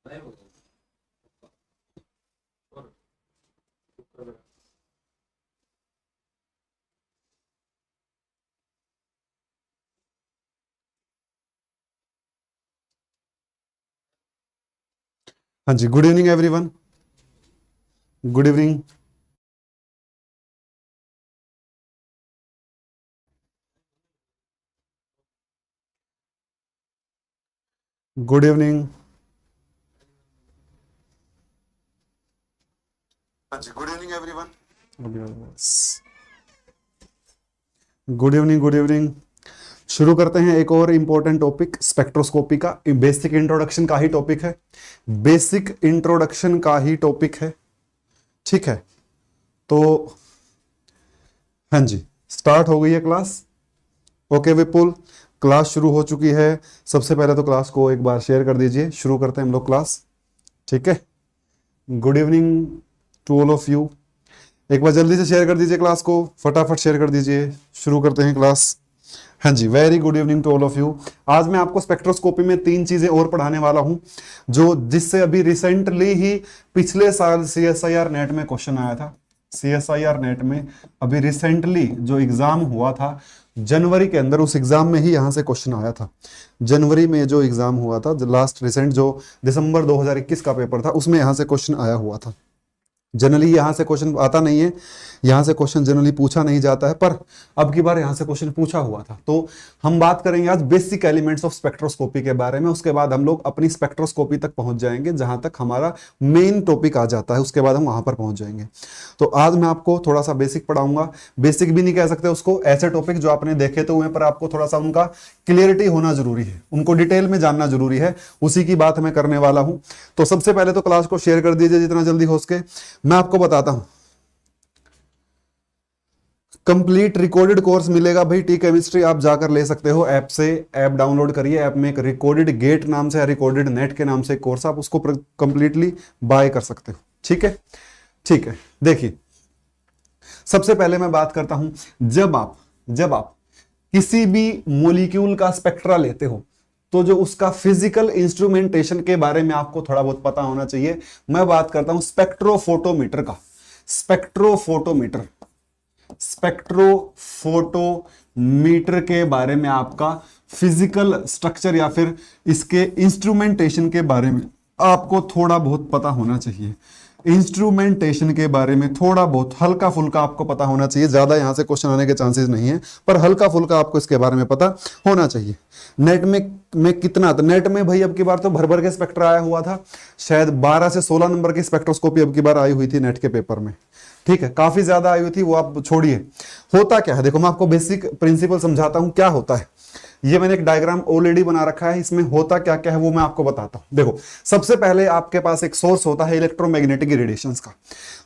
हाँ जी, good evening everyone. Good evening. Good evening. हाँ जी, good evening everyone. Good evening, good evening. शुरू करते हैं एक और इंपॉर्टेंट टॉपिक, स्पेक्ट्रोस्कोपी का। बेसिक इंट्रोडक्शन का ही टॉपिक है, बेसिक इंट्रोडक्शन का ही टॉपिक है। ठीक है, तो हाँ जी, स्टार्ट हो गई है क्लास। ओके विपुल, क्लास शुरू हो चुकी है। सबसे पहले तो क्लास को एक बार शेयर कर दीजिए। शुरू करते हैं हम लोग क्लास। ठीक है, good evening to all of you. एक बार जल्दी से शेयर कर दीजिए क्लास को, फटाफट शेयर कर दीजिए। शुरू करते हैं क्लास। हाँ जी, very good evening to all of you. आज मैं आपको स्पेक्ट्रोस्कोपी में 3 चीजें और पढ़ाने वाला हूं, जो जिससे अभी रिसेंटली ही पिछले साल CSIR नेट में क्वेश्चन आया था। CSIR नेट में अभी रिसेंटली जो एग्जाम हुआ था जनवरी के अंदर, उस एग्जाम में ही यहां से क्वेश्चन आया था। जनवरी में जो एग्जाम हुआ था, लास्ट रिसेंट जो दिसंबर 2021 का पेपर था, उसमें यहां से क्वेश्चन आया हुआ था। जनरली यहां से क्वेश्चन आता नहीं है, यहां से क्वेश्चन जनरली पूछा नहीं जाता है, पर अब की बार यहां से क्वेश्चन पूछा हुआ था। तो हम बात करेंगे आज बेसिक एलिमेंट्स ऑफ स्पेक्ट्रोस्कोपी के बारे में। उसके बाद हम लोग अपनी स्पेक्ट्रोस्कोपी तक पहुंच जाएंगे, जहां तक हमारा मेन टॉपिक आ जाता है, उसके बाद हम वहां पर पहुंच जाएंगे। तो आज मैं आपको थोड़ा सा बेसिक पढ़ाऊंगा। बेसिक भी नहीं कह सकते उसको, ऐसे टॉपिक जो आपने देखे तो हुए, पर आपको थोड़ा सा उनका क्लियरिटी होना जरूरी है, उनको डिटेल में जानना जरूरी है। उसी की बात मैं करने वाला हूं। तो सबसे पहले तो क्लास को शेयर कर दीजिए जितना जल्दी हो सके। मैं आपको बताता हूं, कंप्लीट रिकॉर्डेड कोर्स मिलेगा भाई। टी केमिस्ट्री आप जाकर ले सकते हो ऐप से, ऐप डाउनलोड करिए। ऐप में एक रिकॉर्डेड गेट नाम से, रिकॉर्डेड नेट के नाम से कोर्स, आप उसको कंप्लीटली बाय कर सकते हो। ठीक है, ठीक है। देखिए, सबसे पहले मैं बात करता हूं, जब आप किसी भी मॉलिक्यूल का स्पेक्ट्रा लेते हो, तो जो उसका फिजिकल इंस्ट्रूमेंटेशन के बारे में आपको थोड़ा बहुत पता होना चाहिए। मैं बात करता हूं स्पेक्ट्रोफोटोमीटर का। स्पेक्ट्रोफोटोमीटर के बारे में आपका फिजिकल स्ट्रक्चर या फिर इसके इंस्ट्रूमेंटेशन के बारे में आपको थोड़ा बहुत पता होना चाहिए। इंस्ट्रूमेंटेशन के बारे में थोड़ा बहुत हल्का फुल्का आपको पता होना चाहिए। ज्यादा यहां से क्वेश्चन आने के चांसेस नहीं है, पर हल्का फुल्का आपको इसके बारे में पता होना चाहिए। नेट में कितना था, नेट में भाई अब की बार तो भर भर के स्पेक्ट्रा आया हुआ था। शायद 12 से 16 नंबर की स्पेक्ट्रोस्कोपी अब की बार आई हुई थी नेट के पेपर में। ठीक है, काफी ज्यादा आई हुई थी, वो आप छोड़िए। होता क्या है, देखो मैं आपको बेसिक प्रिंसिपल समझाता हूं क्या होता है। ये मैंने एक डायग्राम ऑलरेडी बना रखा है, इसमें होता क्या क्या है वो मैं आपको बताता हूं। देखो, सबसे पहले आपके पास एक सोर्स होता है इलेक्ट्रोमैग्नेटिक रेडिएशंस का।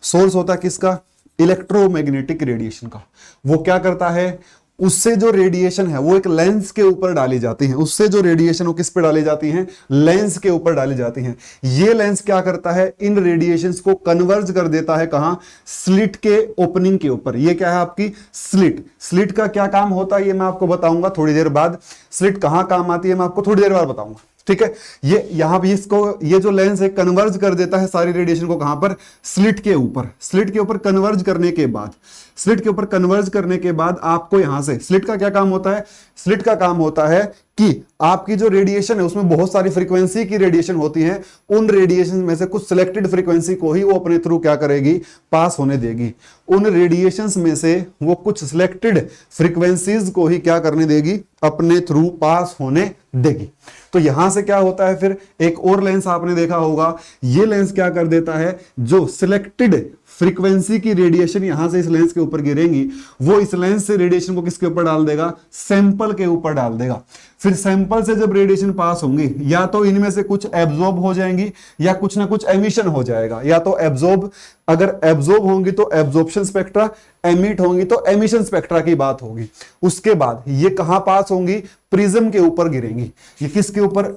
सोर्स होता है किसका? इलेक्ट्रोमैग्नेटिक रेडिएशन का। वो क्या करता है, उससे जो रेडिएशन है वो एक लेंस के ऊपर डाली जाती है। उससे जो रेडिएशन वो किस पे डाली जाती है? लेंस के ऊपर डाली जाती है। ये लेंस क्या करता है, इन रेडिएशंस को कन्वर्ज कर देता है कहां? स्लिट के ओपनिंग के ऊपर। ये क्या है आपकी स्लिट। स्लिट का क्या काम होता है ये मैं आपको बताऊंगा थोड़ी देर बाद। स्लिट कहां काम आती है मैं आपको थोड़ी देर बाद बताऊंगा। ठीक है, ये यहां भी इसको, ये जो लेंस है कन्वर्ज कर देता है सारी रेडिएशन को कहां पर? स्लिट के ऊपर। स्लिट के ऊपर कन्वर्ज करने के बाद, स्लिट के ऊपर कन्वर्ज करने के बाद आपको यहां से, स्लिट का क्या काम होता है? स्लिट का काम होता है कि आपकी जो रेडिएशन है उसमें बहुत सारी फ्रीक्वेंसी की रेडिएशन होती है। उन रेडिएशन में से कुछ सिलेक्टेड फ्रीक्वेंसी को ही वो अपने थ्रू क्या करेगी? पास होने देगी। उन रेडिएशंस में से वो कुछ सिलेक्टेड फ्रीक्वेंसीज को ही क्या करने देगी? अपने थ्रू पास होने देगी। तो यहां से क्या होता है, फिर एक और लेंस आपने देखा होगा, ये लेंस क्या कर देता है, जो सिलेक्टेड फ्रीक्वेंसी की रेडिएशन यहां से इस लेंस के ऊपर गिरेंगी, वो इस लेंस से रेडिएशन को किसके ऊपर डाल देगा? सैंपल के ऊपर डाल देगा। फिर सैंपल से जब रेडिएशन पास होंगी, या तो इनमें से कुछ एब्जॉर्ब हो जाएंगी या कुछ ना कुछ एमिशन हो जाएगा। या तो एब्जॉर्ब, अगर एब्जॉर्ब होंगी तो एब्जॉर्प्शन स्पेक्ट्रा, एमिट होंगी तो एमिशन स्पेक्ट्रा की बात होगी। उसके बाद ये कहां पास होंगी? प्रिज्म के ऊपर गिरेंगी। ये किसके ऊपर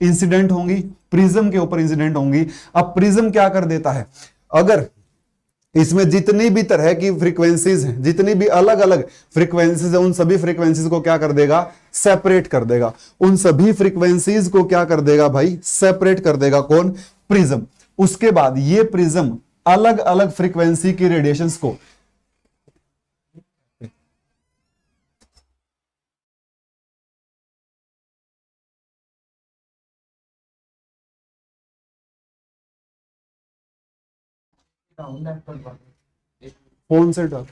इंसिडेंट होंगी? प्रिज्म के ऊपर इंसिडेंट होंगी। अब प्रिज्म क्या कर देता है, अगर इसमें जितनी भी तरह की फ्रीक्वेंसीज हैं, जितनी भी अलग अलग फ्रीक्वेंसीज है, उन सभी फ्रीक्वेंसीज को क्या कर देगा, सेपरेट कर देगा। उन सभी फ्रीक्वेंसीज को क्या कर देगा भाई, सेपरेट कर देगा कौन, प्रिज्म। उसके बाद ये प्रिज्म अलग अलग फ्रीक्वेंसी की रेडिएशंस को फोन से डाल,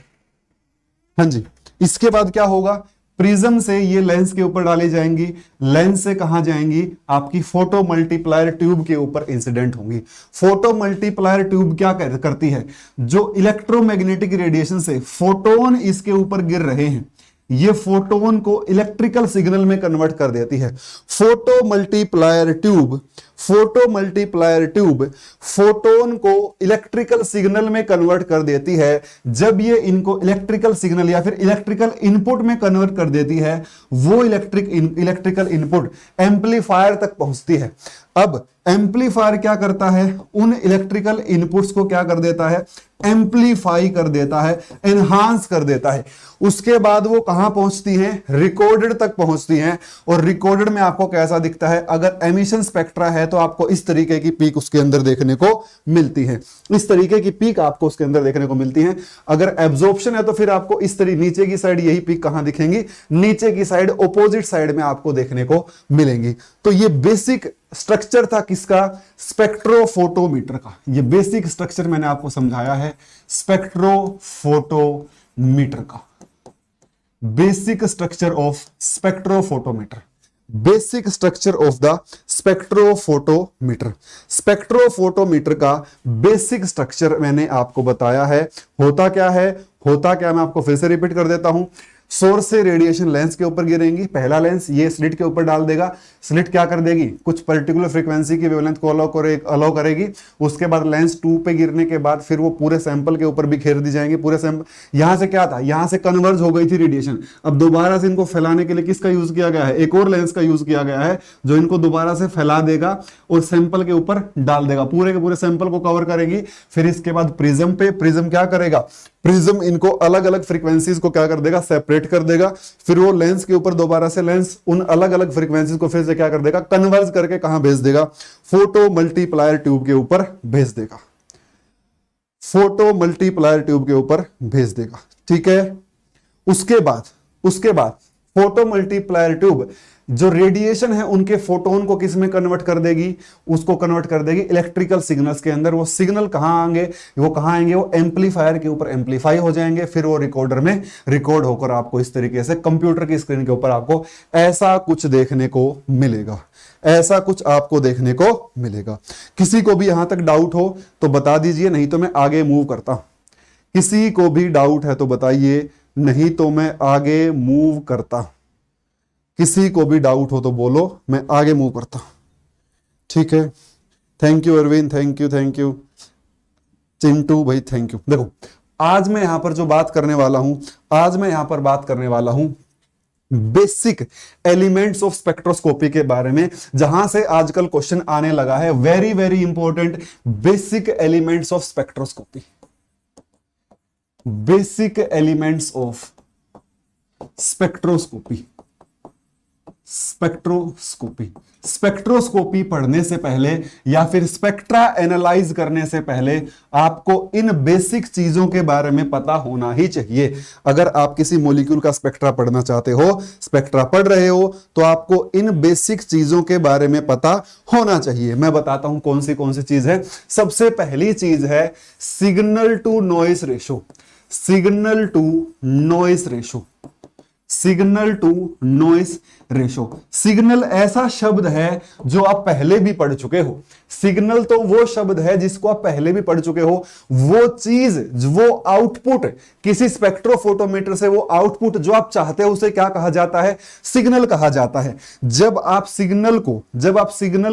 हाँ जी। इसके बाद क्या होगा, प्रिज्म से ये लेंस के ऊपर डाली जाएंगी, लेंस से कहां जाएंगी, आपकी फोटो मल्टीप्लायर ट्यूब के ऊपर इंसिडेंट होंगी। फोटो मल्टीप्लायर ट्यूब क्या करती है, जो इलेक्ट्रोमैग्नेटिक रेडिएशन से फोटोन इसके ऊपर गिर रहे हैं, ये फोटोन को इलेक्ट्रिकल सिग्नल में कन्वर्ट कर देती है। Photo multiplier tube, photo multiplier tube photon को इलेक्ट्रिकल सिग्नल में कन्वर्ट कर देती है। जब ये इनको इलेक्ट्रिकल सिग्नल या फिर इलेक्ट्रिकल इनपुट में कन्वर्ट कर देती है, वो इलेक्ट्रिकल इनपुट एम्पलीफायर तक पहुंचती है। अब एम्पलीफायर क्या करता है, उन इलेक्ट्रिकल इनपुट्स को क्या कर देता है, एम्पलीफाई कर देता है, एनहांस कर देता है। उसके बाद वो कहां पहुंचती हैं, रिकॉर्डेड तक पहुंचती हैं। और रिकॉर्डेड में आपको कैसा दिखता है, अगर एमिशन स्पेक्ट्रा है तो आपको इस तरीके की पीक उसके अंदर देखने को मिलती है, इस तरीके की पीक आपको उसके अंदर देखने को मिलती है। अगर एब्जॉर्प्शन है तो फिर आपको इस तरीके नीचे की साइड यही पीक कहां दिखेंगी, नीचे की साइड ऑपोजिट साइड में आपको देखने को मिलेंगी। तो ये बेसिक स्ट्रक्चर था किसका, स्पेक्ट्रोफोटोमीटर का। ये बेसिक स्ट्रक्चर मैंने आपको समझाया है स्पेक्ट्रोफोटोमीटर का। Basic structure of spectrophotometer, basic structure of the spectrophotometer. Spectrophotometer का बेसिक स्ट्रक्चर मैंने आपको बताया है। होता क्या है, होता क्या, मैं आपको फिर से रिपीट कर देता हूं। सोर्स से रेडिएशन लेंस के ऊपर गिरेंगी, पहला लेंस ये स्लिट के ऊपर डाल देगा, स्लिट क्या कर देगी, कुछ पर्टिकुलर फ्रीक्वेंसी की वेवलेंथ को अलाउ करेगी। उसके बाद लेंस 2 पे गिरने के बाद फिर वो पूरे सैंपल के ऊपर भी घेर दी जाएंगे। पूरे सैंपल, यहां से क्या था, यहां से कन्वर्ज हो गई थी रेडिएशन, अब दोबारा से इनको फैलाने के लिए किसका यूज किया गया है, एक और लेंस का यूज किया गया है, जो इनको दोबारा से फैला देगा और सैंपल के ऊपर डाल देगा, पूरे के पूरे सैंपल को कवर करेगी। फिर इसके बाद प्रिज्म पे, प्रिज्म क्या करेगा, प्रिज्म इनको अलग अलग फ्रीक्वेंसीज को क्या कर देगा, सेपरेट कर देगा। फिर वो लेंस के ऊपर दोबारा से लेंस उन अलग अलग फ्रीक्वेंसीज को फिर से क्या कर देगा, कन्वर्ज करके कहां भेज देगा, फोटो मल्टीप्लायर ट्यूब के ऊपर भेज देगा, फोटो मल्टीप्लायर ट्यूब के ऊपर भेज देगा। ठीक है। उसके बाद फोटो मल्टीप्लायर ट्यूब जो रेडिएशन है उनके फोटोन को किस में कन्वर्ट कर देगी, उसको कन्वर्ट कर देगी इलेक्ट्रिकल सिग्नल्स के अंदर। वो सिग्नल कहां आएंगे, वो एम्पलीफायर के ऊपर एम्पलीफाई हो जाएंगे, फिर वो रिकॉर्डर में रिकॉर्ड होकर आपको इस तरीके से कंप्यूटर की स्क्रीन के ऊपर आपको ऐसा कुछ देखने को मिलेगा, ऐसा कुछ आपको देखने को मिलेगा। किसी को भी यहां तक डाउट हो तो बता दीजिए, नहीं तो मैं आगे मूव करता हूं। किसी को भी डाउट है तो बताइए, नहीं तो मैं आगे मूव करता हूं। किसी को भी डाउट हो तो बोलो, मैं आगे मूव करता हूं। ठीक है। Thank you Arvind, thank you Chintu भाई, थैंक यू। देखो आज मैं यहां पर जो बात करने वाला हूं, आज मैं यहां पर बात करने वाला हूं बेसिक एलिमेंट्स ऑफ स्पेक्ट्रोस्कोपी के बारे में, जहां से आजकल क्वेश्चन आने लगा है। Very very important, basic elements of spectroscopy, basic elements of spectroscopy. Spectroscopy पढ़ने से पहले या फिर स्पेक्ट्रा एनालाइज करने से पहले आपको इन बेसिक चीजों के बारे में पता होना ही चाहिए। अगर आप किसी मॉलिक्यूल का स्पेक्ट्रा पढ़ना चाहते हो, स्पेक्ट्रा पढ़ रहे हो, तो आपको इन बेसिक चीजों के बारे में पता होना चाहिए। मैं बताता हूं कौन सी चीज है। सबसे पहली चीज है signal to noise ratio. Signal to noise ratio, signal to noise ratio. Signal ऐसा शब्द है जो आप पहले भी पढ़ चुके हो। सिग्नल तो वो शब्द है जिसको आप पहले भी पढ़ चुके हो। वो चीज, वो आउटपुट, किसी स्पेक्ट्रोफोटोमीटर से वो आउटपुट जो आप चाहते हो उसे क्या कहा जाता है, सिग्नल कहा जाता है। जब आप सिग्नल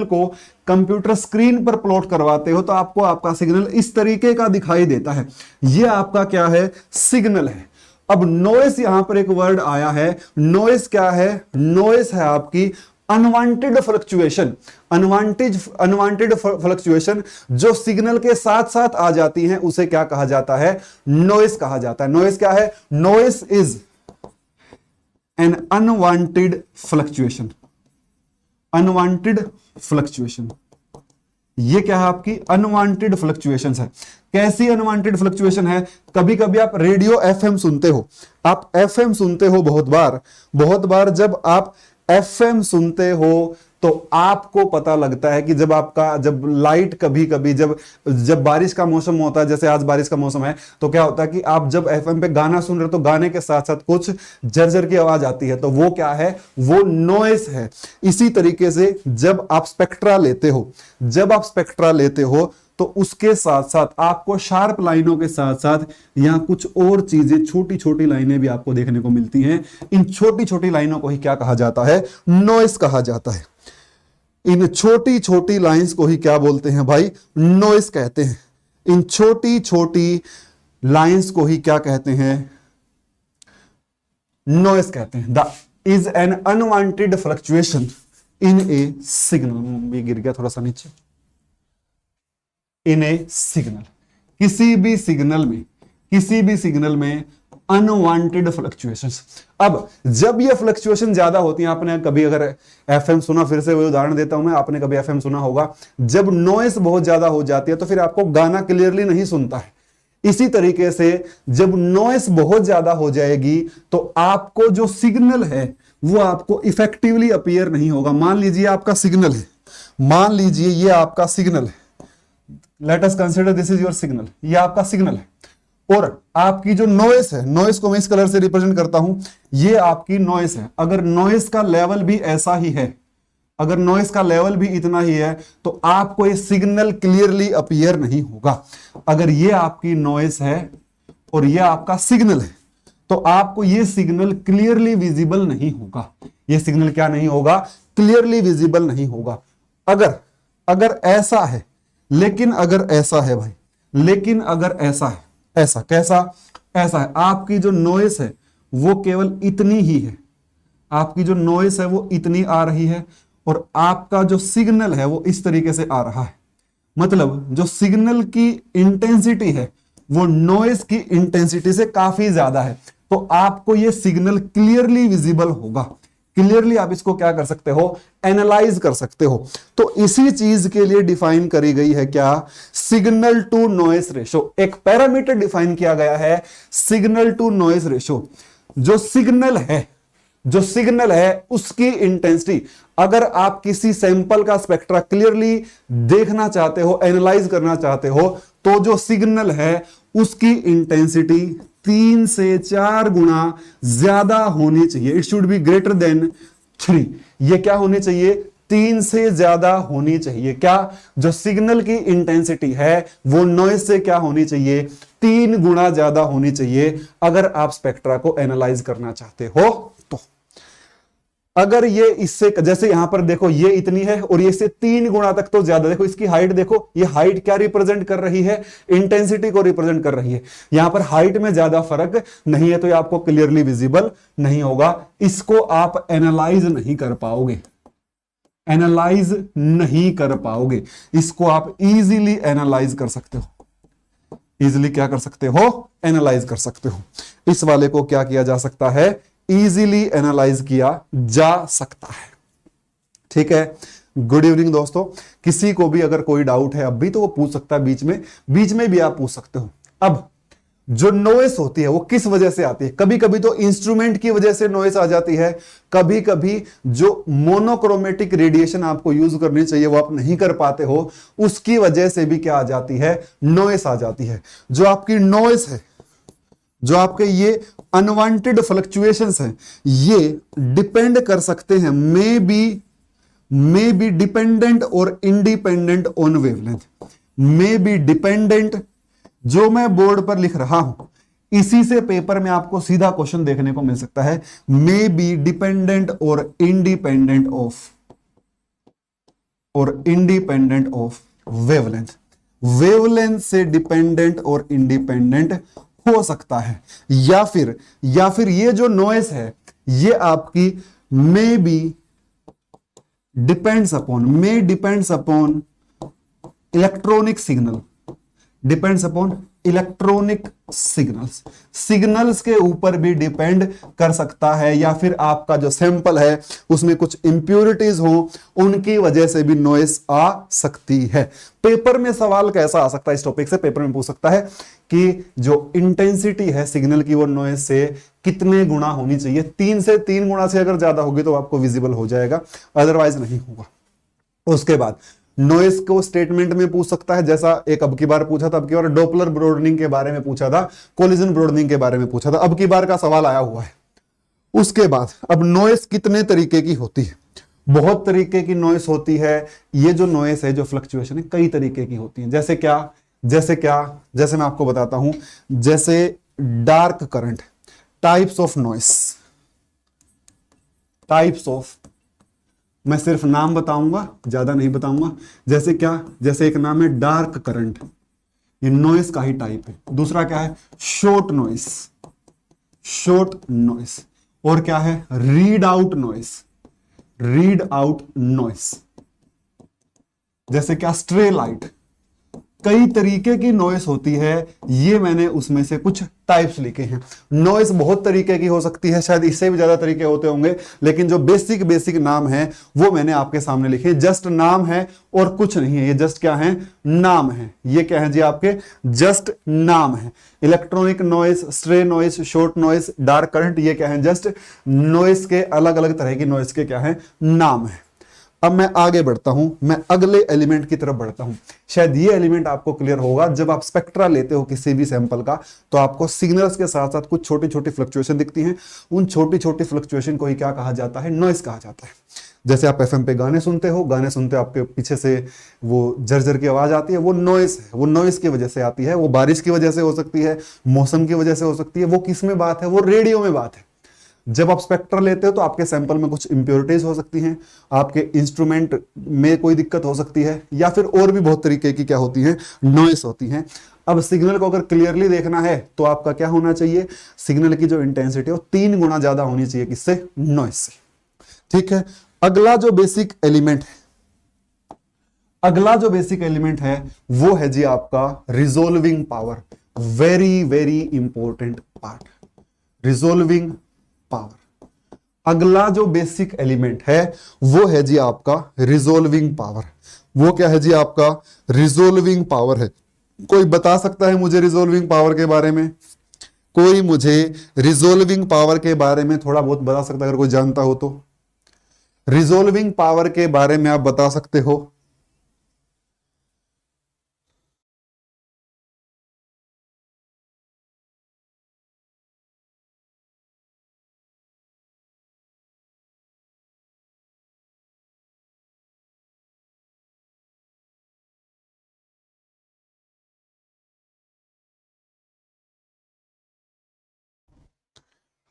को कंप्यूटर स्क्रीन पर प्लॉट करवाते हो तो आपको आपका सिग्नल इस तरीके का दिखाई देता है। यह आपका क्या है, सिग्नल है। अब नॉइस, यहां पर एक वर्ड आया है, नॉइस क्या है, नॉइस है आपकी अनवांटेड फ्लक्चुएशन जो सिग्नल के साथ साथ आ जाती हैं उसे क्या कहा जाता है? नॉइस कहा जाता है। नॉइस क्या है? Noise is an unwanted fluctuation. Unwanted fluctuation, ये क्या है? आपकी अनवांटेड फ्लक्चुएशन है। कैसी अनवांटेड फ्लक्चुएशन है? कभी कभी आप रेडियो एफएम सुनते हो, आप एफएम सुनते हो बहुत बार जब आप एफएम सुनते हो तो आपको पता लगता है कि जब लाइट कभी कभी जब बारिश का मौसम होता है, जैसे आज बारिश का मौसम है, तो क्या होता है कि आप जब एफएम पे गाना सुन रहे हो तो गाने के साथ साथ कुछ झरझर की आवाज आती है, तो वो क्या है? वो नॉइस है। इसी तरीके से जब आप स्पेक्ट्रा लेते हो तो उसके साथ साथ आपको शार्प लाइनों के साथ साथ यहां कुछ और चीजें, छोटी छोटी लाइनें भी आपको देखने को मिलती हैं। इन छोटी छोटी लाइनों को ही क्या कहा जाता है? नॉइस कहा जाता है। इन छोटी छोटी लाइंस को ही क्या बोलते हैं भाई? नॉइस कहते हैं। इन छोटी छोटी लाइंस को ही क्या कहते हैं? नॉइस कहते हैं। The is an unwanted fluctuation in A signal. भी गिर गया थोड़ा सा नीचे। इन ए सिग्नल, किसी भी सिग्नल में अनवांटेड फ्लक्चुएशंस। अब जब ये फ्लक्चुएशन ज्यादा होती हैं, आपने कभी अगर एफएम सुना, फिर से वही उदाहरण देता हूं मैं, आपने कभी एफएम सुना होगा, जब नॉइस बहुत ज्यादा हो जाती है तो फिर आपको गाना क्लियरली नहीं सुनता है। इसी तरीके से जब नॉइस बहुत ज्यादा हो जाएगी तो आपको जो सिग्नल है वो आपको इफेक्टिवली अपीयर नहीं होगा। मान लीजिए आपका सिग्नल है, मान लीजिए ये आपका सिग्नल है, let us consider this is your signal, ये आपका सिग्नल है, और आपकी जो नॉइस है, नॉइस को मैं इस कलर से रिप्रेजेंट करता हूं, ये आपकी नॉइस है। अगर नॉइस का लेवल भी ऐसा ही है, अगर नॉइस का लेवल भी इतना ही है, तो आपको ये सिग्नल क्लियरली अपीयर नहीं होगा। अगर ये आपकी नॉइस है और ये आपका सिग्नल है, तो आपको ये सिग्नल क्लियरली विजिबल नहीं होगा। ये सिग्नल क्या नहीं होगा? क्लियरली विजिबल नहीं होगा। अगर ऐसा है, लेकिन अगर ऐसा है भाई, लेकिन अगर ऐसा है, ऐसा कैसा? ऐसा है, आपकी जो नॉइस है वो केवल इतनी ही है, आपकी जो नॉइस है वो इतनी आ रही है, और आपका जो सिग्नल है वो इस तरीके से आ रहा है। मतलब जो सिग्नल की इंटेंसिटी है वो नॉइस की इंटेंसिटी से काफी ज्यादा है, तो आपको ये सिग्नल क्लियरली विजिबल होगा। क्लियरली आप इसको क्या कर सकते हो? एनालाइज कर सकते हो। तो इसी चीज के लिए डिफाइन करी गई है क्या? Signal to noise ratio. एक पैरामीटर डिफाइन किया गया है, सिग्नल टू नॉइस रेशो। जो सिग्नल है उसकी इंटेंसिटी, अगर आप किसी सैंपल का स्पेक्ट्रा क्लियरली देखना चाहते हो, एनालाइज करना चाहते हो, तो जो सिग्नल है उसकी इंटेंसिटी 3 से 4 गुना ज्यादा होनी चाहिए। It should be greater than 3। ये क्या होनी चाहिए? 3 से ज्यादा होनी चाहिए। क्या? जो सिग्नल की इंटेंसिटी है वो नॉइस से क्या होनी चाहिए? 3 गुना ज्यादा होनी चाहिए, अगर आप स्पेक्ट्रा को एनालाइज करना चाहते हो तो। अगर ये इससे, जैसे यहां पर देखो ये इतनी है और ये इससे 3 गुना तक तो ज्यादा, देखो इसकी हाइट देखो, ये हाइट क्या रिप्रेजेंट कर रही है? इंटेंसिटी को रिप्रेजेंट कर रही है। यहां पर हाइट में ज्यादा फर्क नहीं है, तो ये आपको क्लियरली विजिबल नहीं होगा। इसको आप एनालाइज नहीं कर पाओगे, एनालाइज नहीं कर पाओगे। इसको आप इजीली एनालाइज कर सकते हो। इजीली क्या कर सकते हो? एनालाइज कर सकते हो। इस वाले को क्या किया जा सकता है? इजीली एनालाइज किया जा सकता है। ठीक है, गुड इवनिंग दोस्तों। किसी को भी अगर कोई डाउट है अभी तो वो पूछ सकता है, बीच में भी आप पूछ सकते हो। अब जो नॉइस होती है वो किस वजह से आती है? कभी कभी तो इंस्ट्रूमेंट की वजह से नॉइस आ जाती है, कभी कभी जो मोनोक्रोमेटिक रेडिएशन आपको यूज करनी चाहिए वो आप नहीं कर पाते हो, उसकी वजह से भी क्या आ जाती है? नॉइस आ जाती है। जो आपकी नॉइस है, जो आपके ये अनवांटेड फ्लक्चुएशंस हैं, ये डिपेंड कर सकते हैं, मे बी डिपेंडेंट और independent on wavelength. May be dependent, जो मैं बोर्ड पर लिख रहा हूं इसी से पेपर में आपको सीधा क्वेश्चन देखने को मिल सकता है। मे बी डिपेंडेंट और इंडिपेंडेंट ऑफ वेवलेंथ। वेवलेंथ से डिपेंडेंट और इंडिपेंडेंट हो सकता है, या फिर ये जो नॉइस है ये आपकी may be depends upon electronic signal, depends upon electronic signals, signals के ऊपर भी डिपेंड कर सकता है, या फिर आपका जो सैंपल है उसमें कुछ इंप्योरिटीज हो, उनकी वजह से भी नॉइस आ सकती है। पेपर में सवाल कैसा आ सकता है इस टॉपिक से, पेपर में पूछ सकता है कि जो इंटेंसिटी है सिग्नल की वो नॉइस से कितने गुना होनी चाहिए, 3 से 3 गुना से अगर ज्यादा होगी तो आपको विजिबल हो जाएगा, अदरवाइज नहीं होगा। उसके बाद नॉइस को स्टेटमेंट में पूछ सकता है, जैसा एक अब की बार पूछा था, अब की बार डॉपलर ब्रॉडनिंग के बारे में पूछा था, कोलिजन ब्रॉडनिंग के बारे में पूछा था, अब की बार का सवाल आया हुआ है। उसके बाद अब नॉइस कितने तरीके की होती है, बहुत तरीके की नॉइस होती है। ये जो नॉइस है, जो फ्लक्चुएशन है, कई तरीके की होती है। जैसे मैं आपको बताता हूं, जैसे dark current, types of noise, types of, मैं सिर्फ नाम बताऊंगा, ज्यादा नहीं बताऊंगा। जैसे क्या, जैसे एक नाम है डार्क करंट, ये नॉइस का ही टाइप है। दूसरा क्या है, शॉर्ट नॉइस, शॉर्ट नॉइस। और क्या है, read out noise, read out noise. जैसे क्या, स्ट्रे लाइट। कई तरीके की नॉइस होती है, ये मैंने उसमें से कुछ टाइप्स लिखे हैं। नॉइस बहुत तरीके की हो सकती है, शायद इससे भी ज्यादा तरीके होते होंगे, लेकिन जो बेसिक नाम है वो मैंने आपके सामने लिखे। जस्ट नाम है और कुछ नहीं है, ये जस्ट क्या है, नाम है। ये क्या है जी, आपके जस्ट नाम है। Electronic noise, stray noise, short noise, dark current, ये क्या है, जस्ट नॉइस के अलग अलग तरह की नॉइस के क्या है, नाम है। अब मैं आगे बढ़ता हूं, मैं अगले एलिमेंट की तरफ बढ़ता हूं। शायद ये एलिमेंट आपको क्लियर होगा, जब आप स्पेक्ट्रा लेते हो किसी भी सैंपल का, तो आपको सिग्नल्स के साथ साथ कुछ छोटी छोटी फ्लक्चुएशन दिखती हैं। उन छोटी छोटी फ्लक्चुएशन को ही क्या कहा जाता है, नॉइस कहा जाता है। जैसे आप एफएम पे गाने सुनते हो, गाने सुनते आपके पीछे से वो झरझर की आवाज आती है, वो नॉइस है, वो नॉइस की वजह से आती है। वो बारिश की वजह से हो सकती है, मौसम की वजह से हो सकती है। वो किस में बात है, वो रेडियो में बात है। जब आप स्पेक्ट्रा लेते हो तो आपके सैंपल में कुछ इंप्योरिटीज हो सकती हैं, आपके इंस्ट्रूमेंट में कोई दिक्कत हो सकती है, या फिर और भी बहुत तरीके की क्या होती हैं, नॉइस होती हैं। अब सिग्नल को अगर क्लियरली देखना है तो आपका क्या होना चाहिए, सिग्नल की जो इंटेंसिटी है वो 3 गुना ज्यादा होनी चाहिए, किससे, नॉइस से। ठीक है, अगला जो बेसिक एलिमेंट है, अगला जो बेसिक एलिमेंट है वो है जी आपका resolving power. Very very important part, resolving power. अगला जो बेसिक एलिमेंट है वो है जी आपका रिजोल्विंग पावर। वो क्या है जी, आपका रिजोल्विंग पावर है। कोई बता सकता है मुझे रिजोल्विंग पावर के बारे में? कोई मुझे रिजोल्विंग पावर के बारे में थोड़ा बहुत बता सकता है, अगर कोई जानता हो तो? रिजोल्विंग पावर के बारे में आप बता सकते हो?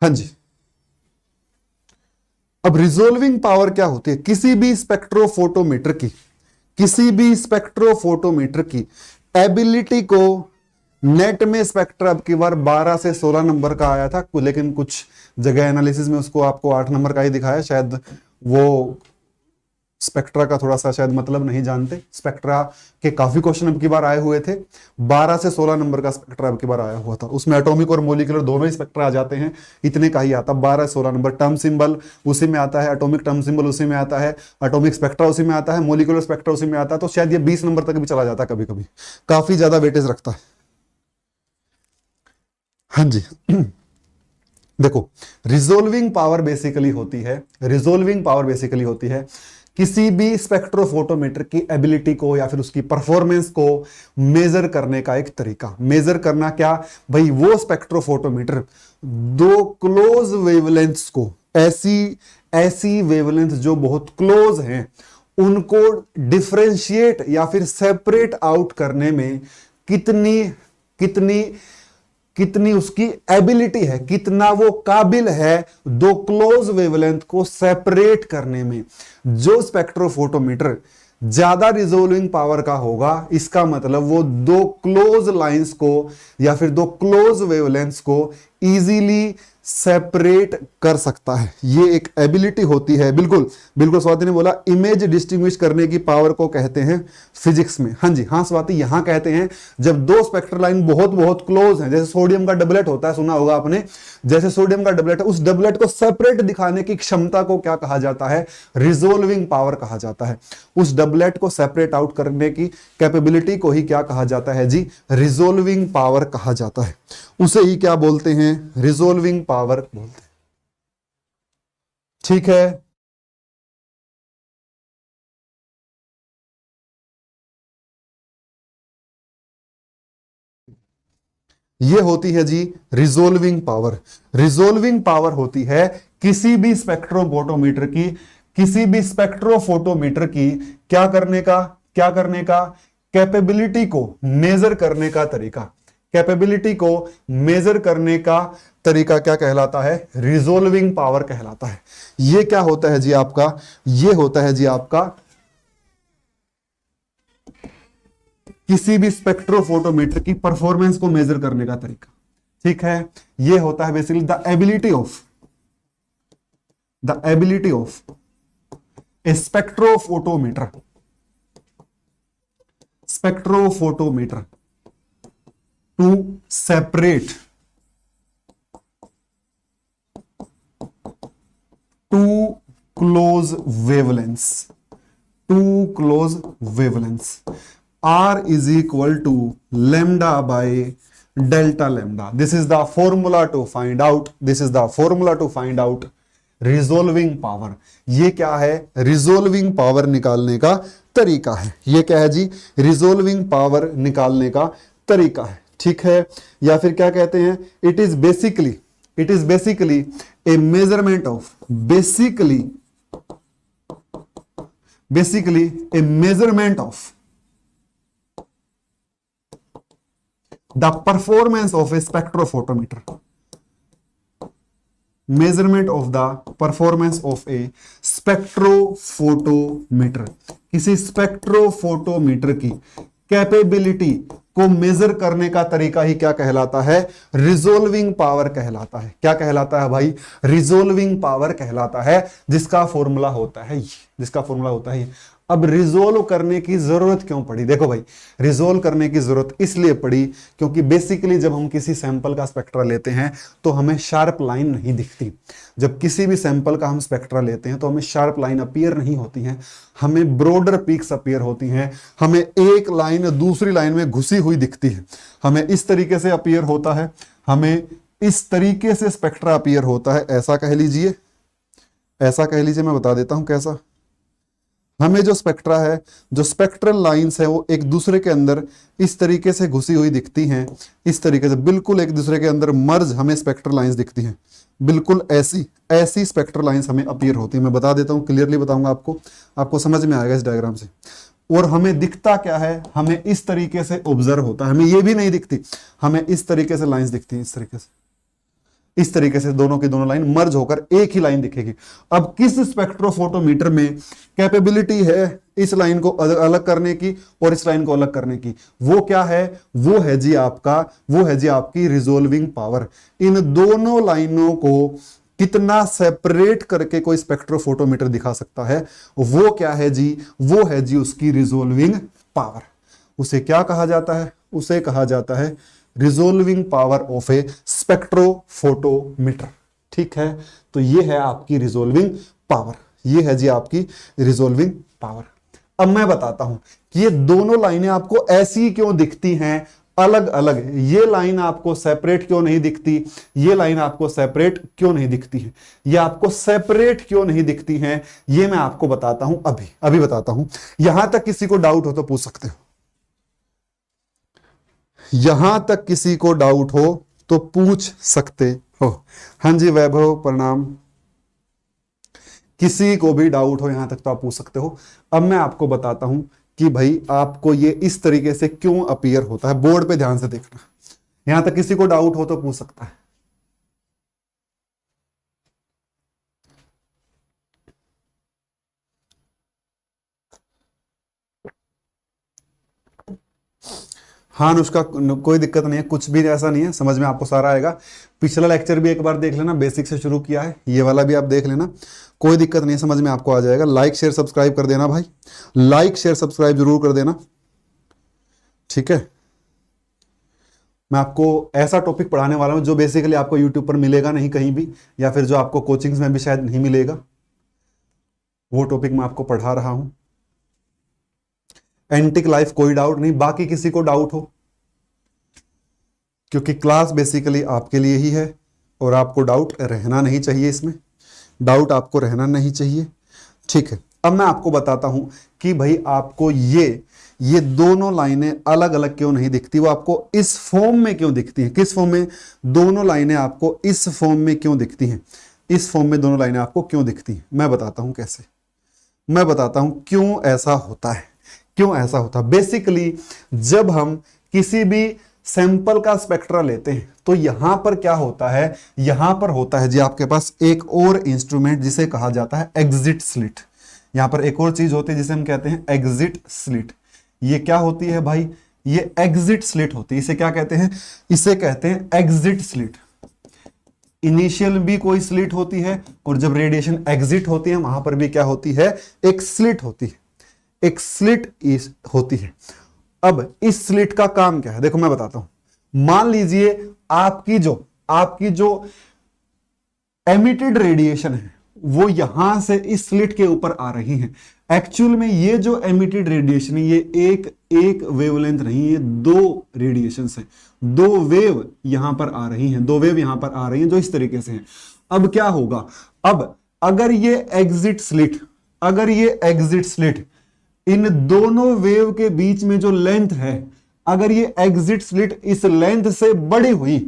हाँ जी। अब रिजोल्विंग पावर क्या होती है? किसी भी स्पेक्ट्रोफोटोमीटर की, किसी भी स्पेक्ट्रोफोटोमीटर की एबिलिटी को, नेट में स्पेक्ट्रा अब की बार 12 से 16 नंबर का आया था, लेकिन कुछ जगह एनालिसिस में उसको आपको 8 नंबर का ही दिखाया। शायद वो स्पेक्ट्रा का थोड़ा सा शायद मतलब नहीं जानते। स्पेक्ट्रा के काफी क्वेश्चन अब की बार आए हुए थे, 12 से 16 नंबर का स्पेक्ट्रा अब की बार आया हुआ था। उसमें एटॉमिक और मोलिकुलर दोनों ही स्पेक्ट्रा आ जाते हैं, इतने का ही आता, 12 से 16 नंबर। टर्म सिंबल उसी में आता है, एटॉमिक टर्म सिंबल उसी में आता है, एटॉमिक स्पेक्ट्रा उसी में आता है, मोलिकुलर स्पेक्ट्रा उसी में आता है। तो शायद ये 20 नंबर तक भी चला जाता है कभी कभी, काफी ज्यादा वेटेज रखता है। हाँ जी। देखो, रिजोल्विंग पावर बेसिकली होती है, रिजोल्विंग पावर बेसिकली होती है किसी भी स्पेक्ट्रोफोटोमीटर की एबिलिटी को या फिर उसकी परफॉर्मेंस को मेजर करने का एक तरीका। मेजर करना क्या भाई, वो स्पेक्ट्रोफोटोमीटर दो क्लोज वेवलेंथ्स को, ऐसी वेवलेंथ जो बहुत क्लोज हैं, उनको डिफरेंशिएट या फिर सेपरेट आउट करने में कितनी उसकी एबिलिटी है, कितना वो काबिल है दो क्लोज वेवलेंथ को सेपरेट करने में। जो स्पेक्ट्रोफोटोमीटर ज्यादा रिजोल्विंग पावर का होगा, इसका मतलब वो दो क्लोज लाइंस को या फिर दो क्लोज वेवलेंथ्स को इजीली सेपरेट कर सकता है। ये एक एबिलिटी होती है। बिल्कुल बिल्कुल स्वाति ने बोला इमेज डिस्टिंग्विश करने की पावर को कहते हैं फिजिक्स में। हाँ जी हाँ स्वाति, यहां कहते हैं जब दो स्पेक्ट्रल लाइन बहुत बहुत क्लोज हैं, जैसे सोडियम का डबलेट होता है, सुना होगा आपने, जैसे सोडियम का डबलेट है, उस डबलेट को सेपरेट दिखाने की क्षमता को क्या कहा जाता है? रिजोल्विंग पावर कहा जाता है। उस डबलेट को सेपरेट आउट करने की कैपेबिलिटी को ही क्या कहा जाता है जी? रिजोल्विंग पावर कहा जाता है। उसे ही क्या बोलते हैं? रिजोल्विंग पावर बोलते हैं। ठीक है, ये होती है जी रिजोल्विंग पावर। रिजोल्विंग पावर होती है किसी भी स्पेक्ट्रोफोटोमीटर की, किसी भी स्पेक्ट्रोफोटोमीटर की क्या करने का कैपेबिलिटी को मेजर करने का तरीका। कैपेबिलिटी को मेजर करने का तरीका क्या कहलाता है? रिजोल्विंग पावर कहलाता है। ये क्या होता है जी आपका? ये होता है जी आपका किसी भी स्पेक्ट्रोफोटोमीटर की परफॉर्मेंस को मेजर करने का तरीका। ठीक है, ये होता है basically the ability of a spectrophotometer to separate two close wavelengths R is equal to lambda by delta lambda. This is the formula to find out resolving power. ये क्या है? resolving power निकालने का तरीका है। ये क्या है जी? resolving power निकालने का तरीका है। ठीक है, या फिर क्या कहते हैं? it is basically a measurement of the performance of a spectrophotometer. Measurement of the performance of a spectrophotometer. किसी स्पेक्ट्रोफोटोमीटर की कैपेबिलिटी को मेजर करने का तरीका ही क्या कहलाता है? रिजोल्विंग पावर कहलाता है। क्या कहलाता है भाई? रिजोल्विंग पावर कहलाता है, जिसका फॉर्मूला होता है ये। अब रिजोल्व करने की जरूरत क्यों पड़ी? देखो भाई, रिजोल्व करने की जरूरत इसलिए पड़ी क्योंकि बेसिकली जब हम किसी सैंपल का स्पेक्ट्रा लेते हैं तो हमें शार्प लाइन नहीं दिखती। जब किसी भी सैंपल का हम स्पेक्ट्रा लेते हैं तो हमें शार्प लाइन अपीयर नहीं होती हैं, हमें ब्रॉडर पीक्स अपीयर होती हैं, हमें एक लाइन दूसरी लाइन में घुसी हुई दिखती है, हमें इस तरीके से अपीयर होता है, हमें इस तरीके से स्पेक्ट्रा अपीयर होता है। ऐसा कह लीजिए, मैं बता देता हूं कैसा। हमें जो स्पेक्ट्रा है, जो स्पेक्ट्रल लाइंस है, वो एक दूसरे के अंदर इस तरीके से घुसी हुई दिखती हैं, इस तरीके से बिल्कुल एक दूसरे के अंदर मर्ज हमें स्पेक्ट्रल लाइंस दिखती हैं। बिल्कुल ऐसी स्पेक्ट्रल लाइंस हमें अपीयर होती है। मैं बता देता हूं, क्लियरली बताऊंगा आपको समझ में आएगा इस डायग्राम से। और हमें दिखता क्या है? हमें इस तरीके से ऑब्जर्व होता है, हमें ये भी नहीं दिखती, हमें इस तरीके से लाइंस दिखती हैं, इस तरीके से दोनों की दोनों लाइन मर्ज होकर एक ही लाइन दिखेगी। अब किस स्पेक्ट्रोफोटोमीटर में कैपेबिलिटी है इस लाइन को अलग करने की और इस लाइन को अलग करने की? वो क्या है? वो है जी आपकी रिजोल्विंग पावर। इन दोनों लाइनों को कितना सेपरेट करके कोई स्पेक्ट्रोफोटोमीटर दिखा सकता है, वो क्या है जी? वो है जी उसकी रिजोल्विंग पावर। उसे क्या कहा जाता है? उसे कहा जाता है resolving power of a spectrophotometer. ठीक है, तो ये है आपकी रिजोल्विंग पावर, ये है जी आपकी रिजोल्विंग पावर। अब मैं बताता हूं कि ये दोनों लाइनें आपको ऐसी क्यों दिखती हैं, अलग अलग। ये लाइन आपको सेपरेट क्यों नहीं दिखती, ये लाइन आपको सेपरेट क्यों नहीं दिखती है, ये आपको सेपरेट क्यों नहीं दिखती हैं, ये मैं आपको बताता हूं, अभी बताता हूं। यहां तक किसी को डाउट हो तो पूछ सकते हो, यहां तक किसी को डाउट हो तो पूछ सकते हो। हाँ जी वैभव प्रणाम। किसी को भी डाउट हो यहां तक तो आप पूछ सकते हो। अब मैं आपको बताता हूं कि भाई आपको ये इस तरीके से क्यों अपीयर होता है। बोर्ड पे ध्यान से देखना, यहां तक किसी को डाउट हो तो पूछ सकता है। हाँ अनुष्का, कोई दिक्कत नहीं है, कुछ भी ऐसा नहीं है, समझ में आपको सारा आएगा। पिछला लेक्चर भी एक बार देख लेना, बेसिक से शुरू किया है, ये वाला भी आप देख लेना, कोई दिक्कत नहीं है, समझ में आपको आ जाएगा। लाइक शेयर सब्सक्राइब कर देना भाई, लाइक शेयर सब्सक्राइब जरूर कर देना, ठीक है। मैं आपको ऐसा टॉपिक पढ़ाने वाला हूं जो बेसिकली आपको यूट्यूब पर मिलेगा नहीं कहीं भी, या फिर जो आपको कोचिंग्स में भी शायद नहीं मिलेगा, वो टॉपिक मैं आपको पढ़ा रहा हूं। एंटिक लाइफ कोई डाउट नहीं, बाकी किसी को डाउट हो, क्योंकि क्लास बेसिकली आपके लिए ही है और आपको डाउट रहना नहीं चाहिए, इसमें डाउट आपको रहना नहीं चाहिए, ठीक है। अब मैं आपको बताता हूं कि भाई आपको ये दोनों लाइनें अलग अलग क्यों नहीं दिखती, वो आपको इस फॉर्म में क्यों दिखती हैं। किस फॉर्म में? दोनों लाइनें आपको इस फॉर्म में क्यों दिखती हैं, इस फॉर्म में दोनों लाइनें आपको क्यों दिखती हैं, मैं बताता हूं कैसे, मैं बताता हूं क्यों ऐसा होता है, क्यों ऐसा होता है। बेसिकली जब हम किसी भी सैंपल का स्पेक्ट्रा लेते हैं तो यहां पर क्या होता है, यहां पर होता है जी आपके पास एक और इंस्ट्रूमेंट जिसे कहा जाता है एग्जिट स्लिट। यहां पर एक और चीज होती है जिसे हम कहते हैं एग्जिट स्लिट। ये क्या होती है भाई, ये एग्जिट स्लिट होती है। इसे क्या कहते हैं, इसे कहते हैं एग्जिट स्लिट। इनिशियल भी कोई स्लिट होती है और जब रेडिएशन एग्जिट होती है वहां पर भी क्या होती है, एक स्लिट होती है, एक स्लिट होती है। अब इस स्लिट का काम क्या है, देखो मैं बताता हूं। मान लीजिए आपकी जो एमिटेड रेडिएशन है वो यहां से इस स्लिट के ऊपर आ रही है। एक्चुअल में ये जो एमिटेड रेडिएशन है ये एक वेवलेंथ नहीं है, दो रेडिएशन है, दो वेव यहां पर आ रही हैं, दो वेव यहां पर आ रही हैं जो इस तरीके से हैं। अब क्या होगा, अब अगर ये एग्जिट स्लिट इन दोनों वेव के बीच में जो लेंथ है, अगर ये एग्जिट स्लिट इस लेंथ से बड़ी हुई,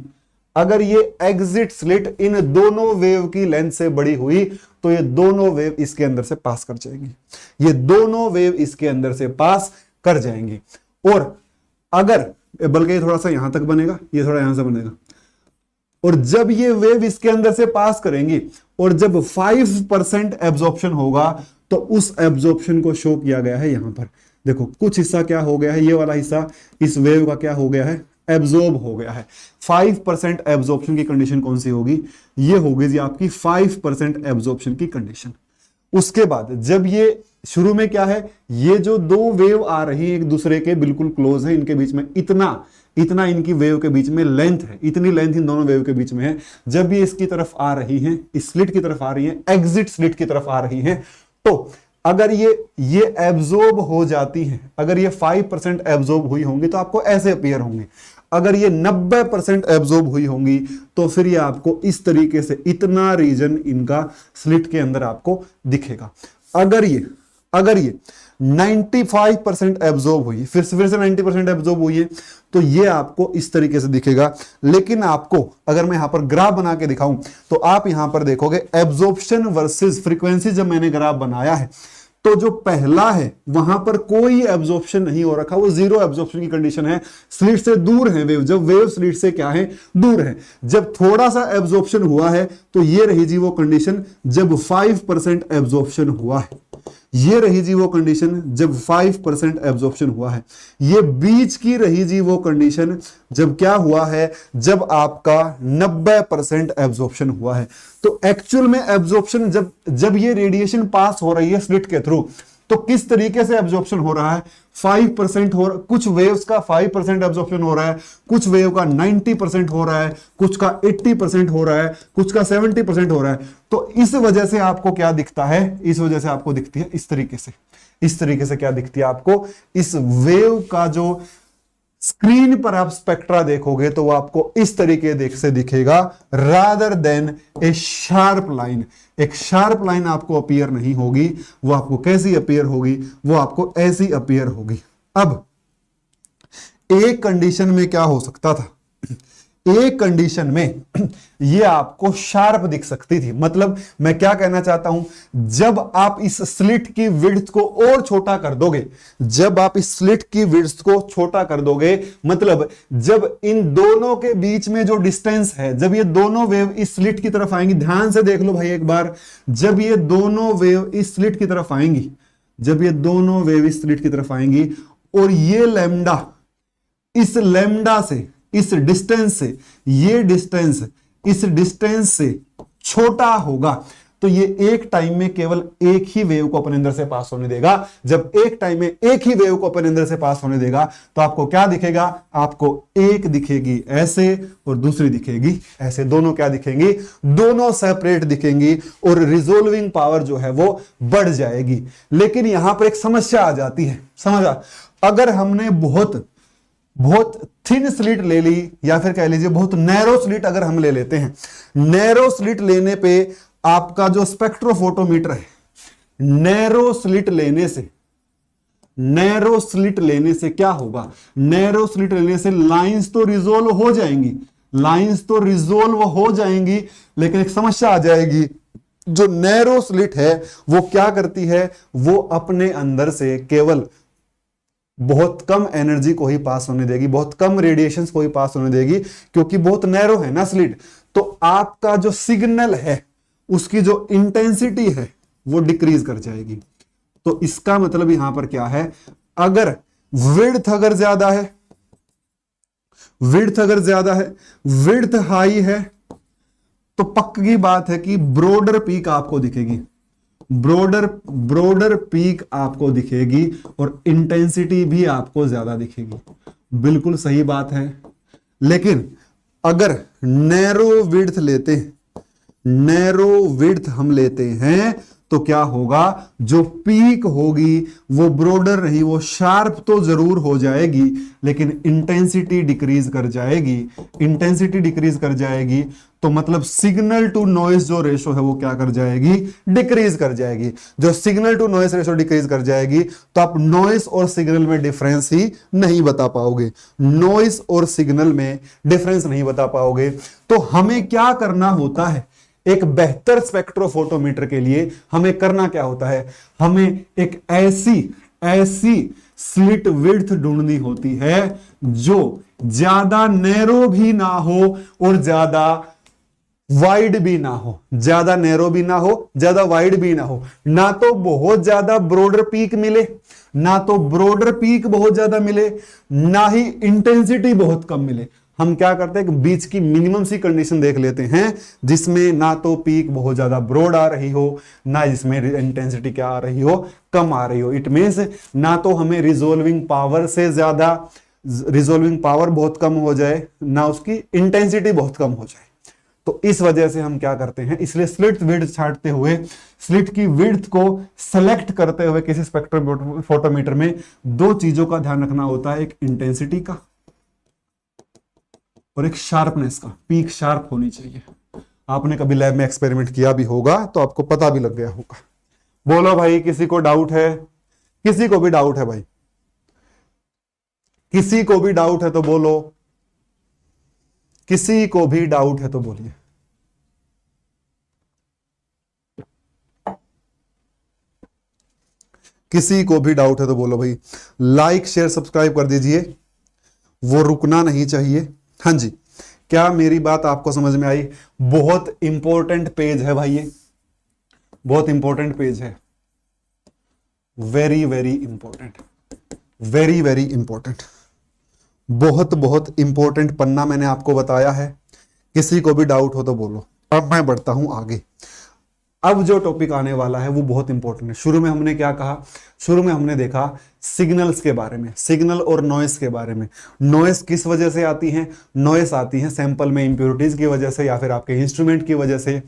अगर ये एग्जिट स्लिट इन दोनों वेव की लेंथ से बड़ी हुई तो ये दोनों वेव इसके अंदर से पास कर जाएंगी, ये दोनों वेव इसके अंदर से पास कर जाएंगी। और अगर बल्कि ये थोड़ा सा यहां तक बनेगा, ये थोड़ा यहां से बनेगा, और जब ये वेव इसके अंदर से पास करेंगी और जब 5% एब्जॉर्प्शन होगा तो उस एब्जॉर्प्शन को शो किया गया है यहां पर। देखो कुछ हिस्सा क्या हो गया है, ये वाला हिस्सा इस वेव का क्या हो गया है, एब्जॉर्ब हो गया है। 5% एब्जॉर्प्शन की कंडीशन कौन सी होगी, ये होगी जी आपकी 5% एब्जॉर्प्शन की कंडीशन। उसके बाद जब ये शुरू में क्या है, ये जो दो वेव आ रही है एक दूसरे के बिल्कुल क्लोज है, इनके बीच में इतना इनकी वेव के बीच में लेंथ है, इतनी लेंथ इन दोनों वेव के बीच में है। जब ये इसकी तरफ आ रही है, इस स्लिट की तरफ आ रही है, एग्जिट स्लिट की तरफ आ रही है, तो अगर ये एब्जॉर्ब हो जाती है, अगर ये 5% एब्जॉर्ब हुई होंगी तो आपको ऐसे अपीयर होंगे। अगर ये 90% एब्जॉर्ब हुई होंगी तो फिर ये आपको इस तरीके से इतना रीजन इनका स्लिट के अंदर आपको दिखेगा। अगर ये 95% एब्जॉर्ब हुई, फिर से 90% एब्जॉर्ब हुई है तो ये आपको इस तरीके से दिखेगा। लेकिन आपको अगर मैं यहां पर ग्राफ बना के दिखाऊं तो आप यहां पर देखोगे एब्जॉर्प्शन वर्सेस फ्रीक्वेंसी। जब मैंने ग्राफ बनाया है तो जो पहला है वहां पर कोई एब्जॉर्प्शन नहीं हो रखा, वो जीरो एब्जॉर्प्शन की कंडीशन है, स्लिट से दूर है वेव। जब वेव स्लिट से क्या है, दूर है। जब थोड़ा सा एब्जॉर्प्शन हुआ है तो ये रही जी वो कंडीशन जब 5% एब्जॉर्प्शन हुआ है, ये रही जी वो कंडीशन जब 5% एब्जॉर्प्शन हुआ है। ये बीच की रही जी वो कंडीशन जब क्या हुआ है, जब आपका 90% एब्जॉर्प्शन हुआ है। तो एक्चुअल में एब्जॉर्प्शन जब ये रेडिएशन पास हो रही है स्लिट के थ्रू तो किस तरीके से एब्जॉर्प्शन हो रहा है, 5% हो, कुछ वेव्स का 5% एब्जॉर्प्शन हो रहा है, कुछ वेव का 90% हो रहा है, कुछ का 80% हो रहा है, कुछ का 70% हो रहा है। तो इस वजह से आपको क्या दिखता है, इस वजह से आपको दिखती है इस तरीके से, इस तरीके से क्या दिखती है आपको, इस वेव का जो स्क्रीन पर आप स्पेक्ट्रा देखोगे तो वो आपको इस तरीके से दिखेगा, रादर देन ए शार्प लाइन। एक शार्प लाइन आपको अपीयर नहीं होगी, वो आपको कैसी अपीयर होगी, वो आपको ऐसी अपीयर होगी। अब एक कंडीशन में क्या हो सकता था, एक कंडीशन में ये आपको शार्प दिख सकती थी। मतलब मैं क्या कहना चाहता हूं, जब आप इस स्लिट की विड्थ को और छोटा कर दोगे, जब आप इस स्लिट की विड्थ को छोटा कर दोगे, मतलब जब इन दोनों के बीच में जो डिस्टेंस है, जब ये दोनों वेव इस स्लिट की तरफ आएंगी, ध्यान से देख लो भाई एक बार, जब ये दोनों वेव इस स्लिट की तरफ आएंगी, जब ये दोनों वेव इस स्लिट की तरफ आएंगी और ये लैम्डा इस लैम्डा से, इस डिस्टेंस से, ये डिस्टेंस इस डिस्टेंस से छोटा होगा तो ये एक टाइम में केवल एक ही वेव को अपने अंदर से पास होने देगा। जब एक टाइम में एक ही वेव को अपने अंदर से पास होने देगा तो आपको क्या दिखेगा, आपको एक दिखेगी ऐसे और दूसरी दिखेगी ऐसे, दोनों क्या दिखेंगी, दोनों सेपरेट दिखेंगी और रिजोल्विंग पावर जो है वो बढ़ जाएगी। लेकिन यहां पर एक समस्या आ जाती है, समझा, अगर हमने बहुत थिन स्लिट ले ली या फिर कह लीजिए बहुत नैरो स्लिट अगर हम ले लेते हैं, नैरो स्लिट लेने पे आपका जो स्पेक्ट्रोफोटोमीटर है, नैरो स्लिट लेने से क्या होगा, नैरो स्लिट लेने से लाइंस तो रिजोल्व हो जाएंगी, लेकिन एक समस्या आ जाएगी। जो नैरो स्लिट है वो क्या करती है, वो अपने अंदर से केवल बहुत कम एनर्जी को ही पास होने देगी, बहुत कम रेडिएशंस को ही पास होने देगी, क्योंकि बहुत नैरो है ना स्लिट। तो आपका जो सिग्नल है उसकी जो इंटेंसिटी है वो डिक्रीज कर जाएगी। तो इसका मतलब यहां पर क्या है, अगर विड्थ ज्यादा है, विड्थ हाई है तो पक्की बात है कि ब्रॉडर पीक आपको दिखेगी, ब्रॉडर पीक आपको दिखेगी और इंटेंसिटी भी आपको ज्यादा दिखेगी। बिल्कुल सही बात है। लेकिन अगर नैरो विड्थ हम लेते हैं तो क्या होगा, जो पीक होगी वो ब्रॉडर नहीं, वो शार्प तो जरूर हो जाएगी लेकिन इंटेंसिटी डिक्रीज कर जाएगी। तो मतलब सिग्नल टू नॉइस जो रेशो है वो क्या कर जाएगी, डिक्रीज कर जाएगी। जो signal to noise ratio decrease कर जाएगी तो आप नॉइस और सिग्नल में डिफरेंस ही नहीं बता पाओगे, तो हमें क्या करना होता है, एक बेहतर स्पेक्ट्रोफोटोमीटर के लिए हमें करना क्या होता है, हमें एक ऐसी स्लिट विड्थ ढूंढनी होती है जो ज्यादा नैरो भी ना हो और ज्यादा वाइड भी ना हो, ज्यादा नैरो भी ना हो, ज्यादा वाइड भी ना हो, ना तो बहुत ज्यादा ब्रॉडर पीक मिले, ना तो ब्रॉडर पीक बहुत ज्यादा मिले, ना ही इंटेंसिटी बहुत कम मिले। हम क्या करते हैं, बीच की मिनिमम सी कंडीशन देख लेते हैं जिसमें ना तो पीक बहुत ज्यादा ब्रॉड आ रही हो, ना जिसमें इंटेंसिटी क्या आ रही हो, कम आ रही हो। इट मींस ना तो हमें रिजोल्विंग पावर बहुत कम हो जाए, ना उसकी इंटेंसिटी बहुत कम हो जाए। तो इस वजह से हम क्या करते हैं, इसलिए स्लिट विड्थ छांटते हुए, स्लिट की विड्थ को सेलेक्ट करते हुए किसी स्पेक्ट्रोफोटोमीटर में दो चीजों का ध्यान रखना होता है, एक इंटेंसिटी का और एक शार्पनेस का। पीक शार्प होनी चाहिए। आपने कभी लैब में एक्सपेरिमेंट किया भी होगा तो आपको पता भी लग गया होगा। बोलो भाई, किसी को डाउट है? किसी को भी डाउट है भाई? किसी को भी डाउट है तो बोलो, किसी को भी डाउट है तो बोलिए। किसी को भी डाउट है तो बोलो भाई। लाइक शेयर सब्सक्राइब कर दीजिए, वो रुकना नहीं चाहिए। हाँ जी, क्या मेरी बात आपको समझ में आई? बहुत इंपॉर्टेंट पेज है भाई, ये बहुत इंपॉर्टेंट पेज है, very very important, very very important, बहुत बहुत इंपॉर्टेंट पन्ना मैंने आपको बताया है। किसी को भी डाउट हो तो बोलो। अब मैं बढ़ता हूं आगे। अब जो टॉपिक आने वाला है वो बहुत इंपॉर्टेंट है। शुरू में हमने क्या कहा? शुरू में हमने देखा सिग्नल्स के बारे में, सिग्नल और नॉइस के बारे में। नॉइस किस वजह से आती है? नॉइस आती है सैंपल में इंप्योरिटीज की वजह से, या फिर आपके इंस्ट्रूमेंट की वजह से,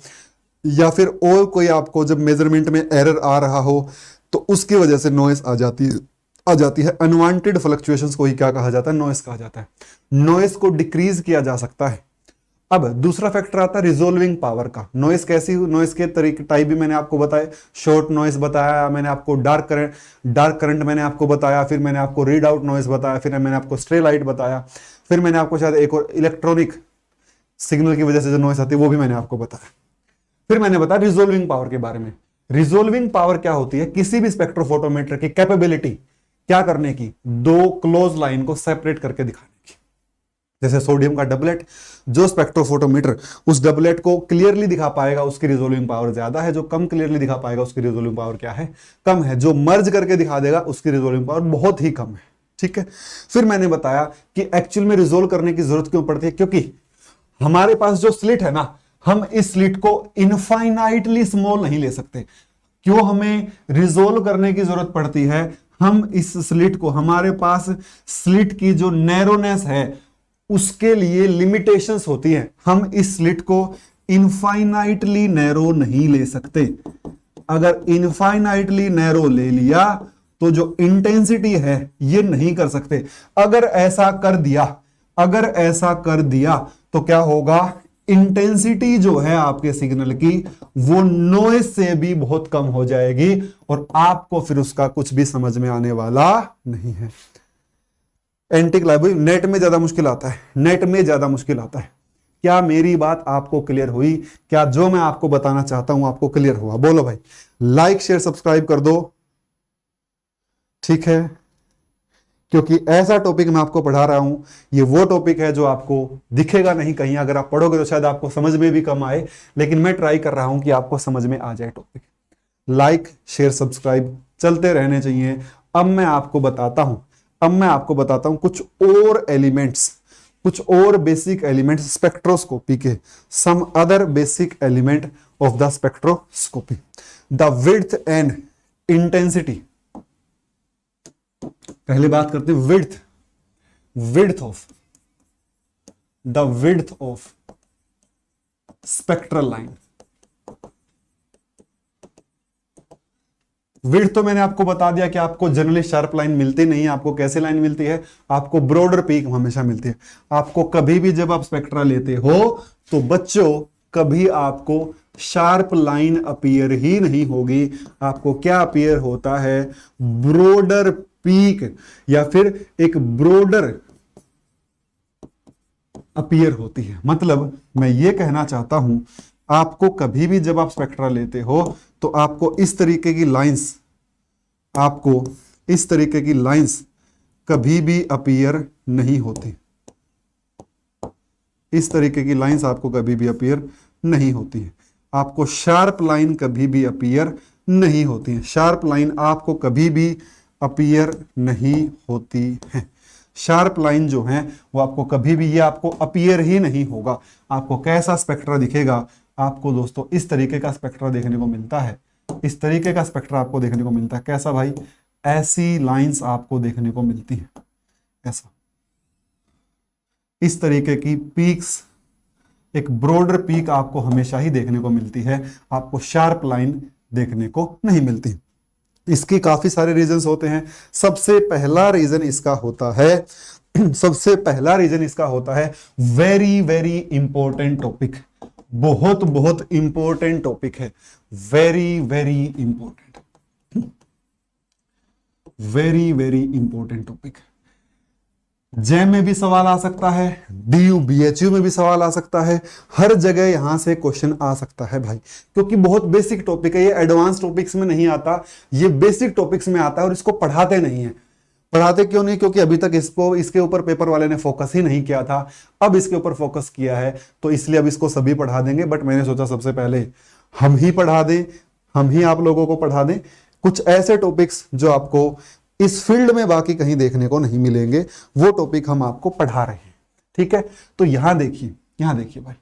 या फिर और कोई आपको जब मेजरमेंट में एरर आ रहा हो तो उसकी वजह से नॉइस आ जाती है। अनवांटेड फ्लक्चुएशंस को ही क्या कहा जाता है? नॉइस कहा जाता है। नॉइस को डिक्रीज किया जा सकता है। अब दूसरा फैक्टर आता है रिजोल्विंग पावर का। नॉइस कैसी? नॉइस के तरीके टाइप भी मैंने आपको बताए। शॉर्ट नॉइस बताया मैंने आपको, डार्क करंट मैंने आपको बताया, फिर मैंने आपको रीड आउट नॉइस बताया, फिर मैंने आपको स्ट्रे लाइट बताया, फिर मैंने आपको शायद एक और इलेक्ट्रॉनिक सिग्नल की वजह से जो नॉइस आती है वो भी मैंने आपको बताया। फिर मैंने बताया रिजोल्विंग पावर के बारे में। रिजोल्विंग पावर क्या होती है? किसी भी स्पेक्ट्रोफोटोमीटर की कैपेबिलिटी क्या करने की? दो क्लोज लाइन को सेपरेट करके दिखाने की। जैसे सोडियम का डबलेट, जो स्पेक्ट्रोफोटोमीटर उस डबलेट को क्लियरली दिखा पाएगा उसकी रिजोल्विंग पावर ज्यादा है, जो कम क्लियरली दिखा पाएगा उसकी रिजोल्विंग पावर क्या है? कम है। जो मर्ज करके दिखा देगा उसकी रिजोल्विंग पावर बहुत ही कम है। ठीक है। फिर मैंने बताया कि एक्चुअल में रिजोल्व करने की जरूरत क्यों पड़ती है, क्योंकि हमारे पास जो स्लिट है ना, हम इस स्लिट को इनफाइनाइटली स्मॉल नहीं ले सकते। क्यों हमें रिजोल्व करने की जरूरत पड़ती है? हम इस स्लिट को, हमारे पास स्लिट की जो नैरोनेस है उसके लिए लिमिटेशंस होती है। हम इस स्लिट को इनफाइनाइटली नैरो नहीं ले सकते। अगर इनफाइनाइटली नैरो ले लिया तो जो इंटेंसिटी है ये नहीं कर सकते। अगर ऐसा कर दिया तो क्या होगा? इंटेंसिटी जो है आपके सिग्नल की वो नॉइज से भी बहुत कम हो जाएगी और आपको फिर उसका कुछ भी समझ में आने वाला नहीं है। एंटी क्लाइब्रेरी नेट में ज्यादा मुश्किल आता है। क्या मेरी बात आपको क्लियर हुई? क्या जो मैं आपको बताना चाहता हूं आपको क्लियर हुआ? बोलो भाई, लाइक शेयर सब्सक्राइब कर दो, ठीक है। क्योंकि ऐसा टॉपिक मैं आपको पढ़ा रहा हूं, ये वो टॉपिक है जो आपको दिखेगा नहीं कहीं। अगर आप पढ़ोगे तो शायद आपको समझ में भी कम आए, लेकिन मैं ट्राई कर रहा हूं कि आपको समझ में आ जाए टॉपिक। लाइक शेयर सब्सक्राइब चलते रहने चाहिए। अब मैं आपको बताता हूं कुछ और एलिमेंट्स, कुछ और बेसिक एलिमेंट्स स्पेक्ट्रोस्कोपी के, some other basic element of the spectroscopy. The width and intensity, पहले बात करते हैं width of spectral line. Width तो मैंने आपको बता दिया कि आपको जनरली शार्प लाइन मिलती नहीं है। आपको कैसे लाइन मिलती है? आपको ब्रॉडर पीक हमेशा मिलती है। आपको कभी भी जब आप स्पेक्ट्रा लेते हो तो बच्चों कभी आपको शार्प लाइन अपीयर ही नहीं होगी। आपको क्या अपीयर होता है? ब्रॉडर पीक या फिर एक ब्रॉडर अपीयर होती है। मतलब मैं ये कहना चाहता हूं, आपको कभी भी जब आप स्पेक्ट्रा लेते हो तो आपको इस तरीके की लाइंस कभी भी अपीयर नहीं होती। इस तरीके की लाइंस आपको कभी भी अपीयर नहीं होती है। आपको शार्प लाइन कभी भी अपीयर नहीं होती है। शार्प लाइन आपको कभी भी अपीयर नहीं होती है। शार्प लाइन जो है वो आपको कभी भी, ये आपको अपीयर ही नहीं होगा। आपको कैसा स्पेक्ट्रा दिखेगा? आपको दोस्तों इस तरीके का स्पेक्ट्रा देखने को मिलता है। इस तरीके का स्पेक्ट्रा आपको देखने को मिलता है। कैसा भाई? ऐसी लाइंस आपको देखने को मिलती हैं, ऐसा, इस तरीके की पीक्स, एक ब्रॉडर पीक आपको हमेशा ही देखने को मिलती है। आपको शार्प लाइन देखने को नहीं मिलती। इसके काफी सारे रीजंस होते हैं। सबसे पहला रीजन इसका होता है वेरी वेरी इंपॉर्टेंट टॉपिक। बहुत इंपॉर्टेंट टॉपिक है। Very very important topic. Jam में भी सवाल आ सकता है, DU BHU में भी सवाल आ सकता है। हर जगह यहां से क्वेश्चन आ सकता है भाई, क्योंकि बहुत बेसिक टॉपिक है। ये एडवांस टॉपिक्स में नहीं आता, ये बेसिक टॉपिक्स में आता है और इसको पढ़ाते नहीं है। पढ़ाते क्यों नहीं? क्योंकि अभी तक इसके ऊपर पेपर वाले ने फोकस ही नहीं किया था। अब इसके ऊपर फोकस किया है तो इसलिए अब इसको सभी पढ़ा देंगे। बट मैंने सोचा सबसे पहले हम ही पढ़ा दें, हम ही आप लोगों को पढ़ा दें कुछ ऐसे टॉपिक्स जो आपको इस फील्ड में बाकी कहीं देखने को नहीं मिलेंगे। वो टॉपिक हम आपको पढ़ा रहे हैं, ठीक है। तो यहां देखिए भाई,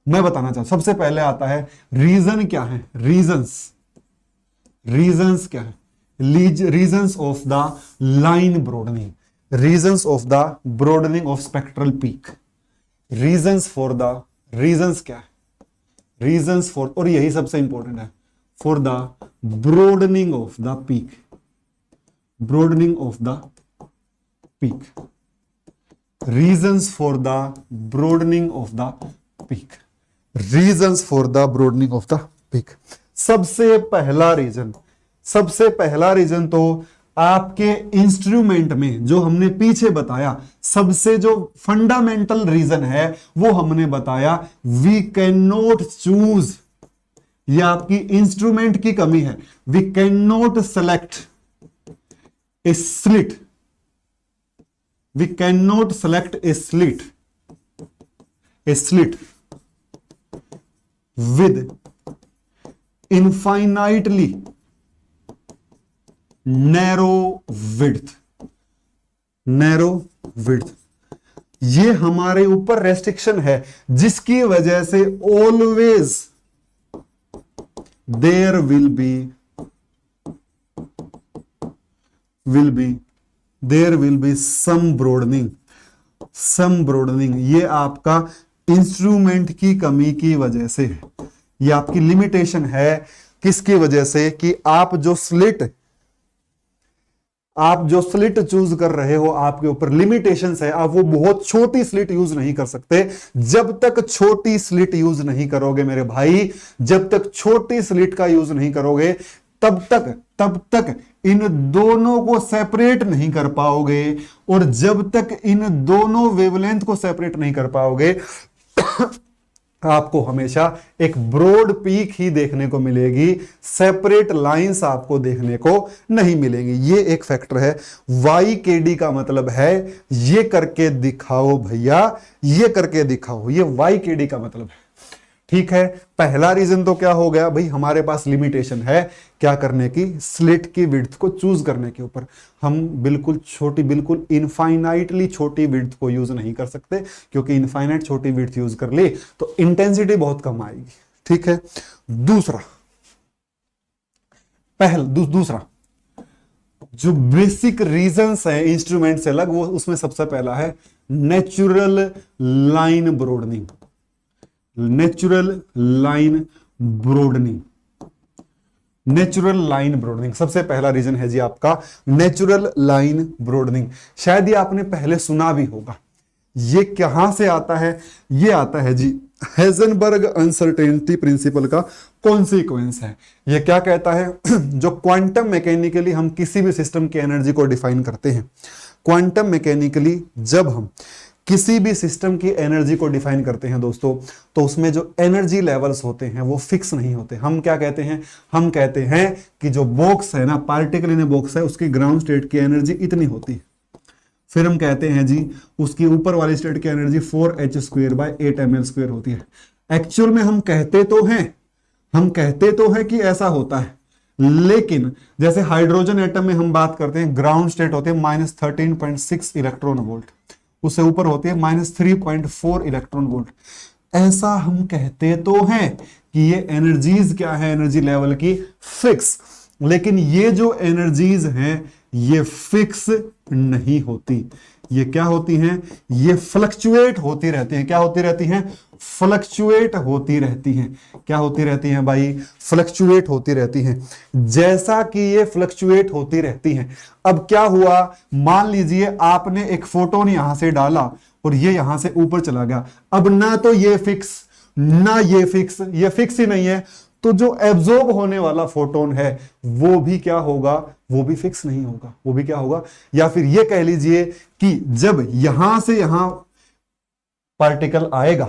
मैं बताना चाहता हूं सबसे पहले आता है रीजन क्या है। रीजंस क्या है? Reasons of the line broadening, reasons of the broadening of spectral peak. Reasons क्या है? रीजंस फॉर, और यही सबसे इंपॉर्टेंट है, for the broadening of the peak. Broadening of the peak. Reasons for the broadening of the peak. Reasons for the broadening of the peak. सबसे पहला reason तो आपके इंस्ट्रूमेंट में जो हमने पीछे बताया, सबसे जो फंडामेंटल रीजन है वो हमने बताया, वी कैन नॉट चूज। ये आपकी इंस्ट्रूमेंट की कमी है। We can not select a slit. We cannot select a slit with infinitely narrow width. Narrow width, ये हमारे ऊपर रेस्ट्रिक्शन है, जिसकी वजह से always there will be some broadening. ये आपका इंस्ट्रूमेंट की कमी की वजह से है, ये आपकी लिमिटेशन है। किसकी वजह से? कि आप जो स्लिट चूज कर रहे हो, आपके ऊपर लिमिटेशंस है, आप वो बहुत छोटी स्लिट यूज नहीं कर सकते। जब तक छोटी स्लिट यूज नहीं करोगे मेरे भाई, जब तक छोटी स्लिट का यूज नहीं करोगे, तब तक इन दोनों को सेपरेट नहीं कर पाओगे। और जब तक इन दोनों वेवलेंथ को सेपरेट नहीं कर पाओगे आपको हमेशा एक ब्रॉड पीक ही देखने को मिलेगी, सेपरेट लाइंस आपको देखने को नहीं मिलेंगी। ये एक फैक्टर है। YKD का मतलब है ये करके दिखाओ भैया, ये करके दिखाओ, ये YKD का मतलब है। ठीक है, पहला रीजन तो क्या हो गया भाई, हमारे पास लिमिटेशन है क्या करने की, स्लिट की विड्थ को चूज करने के ऊपर। हम बिल्कुल इनफाइनाइटली छोटी विड्थ को यूज नहीं कर सकते, क्योंकि इनफाइनाइट छोटी विड्थ यूज कर ली तो इंटेंसिटी बहुत कम आएगी। ठीक है, दूसरा जो बेसिक रीजंस है इंस्ट्रूमेंट से अलग, वो उसमें सबसे पहला है natural line broadening. Natural line broadening सबसे पहला रीजन है जी आपका, नेचुरल लाइन ब्रॉडनिंग। शायद ये आपने पहले सुना भी होगा। ये कहां से आता है? ये आता है जी हेजनबर्ग अनसर्टेनिटी प्रिंसिपल का कॉन्सिक्वेंस है। ये क्या कहता है? जो क्वांटम मैकेनिकली हम किसी भी सिस्टम की एनर्जी को डिफाइन करते हैं, क्वांटम मैकेनिकली जब हम किसी भी सिस्टम की एनर्जी को डिफाइन करते हैं दोस्तों, तो उसमें जो एनर्जी लेवल्स होते हैं वो फिक्स नहीं होते। हम क्या कहते हैं? हम कहते हैं कि जो बॉक्स है ना, पार्टिकल इन ए बॉक्स है, उसकी ग्राउंड स्टेट की एनर्जी इतनी होती है। फिर हम कहते हैं जी उसकी ऊपर वाली स्टेट की एनर्जी 4h²/8ml² होती है। एक्चुअल में हम कहते तो हैं कि ऐसा होता है, लेकिन जैसे हाइड्रोजन एटम में हम बात करते हैं, ग्राउंड स्टेट होती है -13.6 इलेक्ट्रॉन वोल्ट, उससे ऊपर होती है -3.4 इलेक्ट्रॉन वोल्ट। ऐसा हम कहते तो हैं कि ये एनर्जीज क्या है, एनर्जी लेवल की फिक्स, लेकिन ये जो एनर्जीज हैं ये फिक्स नहीं होती। ये क्या होती हैं? ये फ्लक्चुएट होती रहती हैं। क्या होती रहती हैं? फ्लक्चुएट होती रहती हैं। क्या होती रहती हैं भाई? फ्लक्चुएट होती रहती हैं। जैसा कि ये फ्लक्चुएट होती रहती हैं, अब क्या हुआ, मान लीजिए आपने एक फोटोन यहां से डाला और ये यहां से ऊपर चला गया। अब ना तो ये फिक्स ना ये फिक्स, ये फिक्स ही नहीं है, तो जो एब्जॉर्ब होने वाला फोटोन है वो भी क्या होगा? वो भी फिक्स नहीं होगा। वो भी क्या होगा? या फिर ये कह लीजिए कि जब यहां से यहां पार्टिकल आएगा,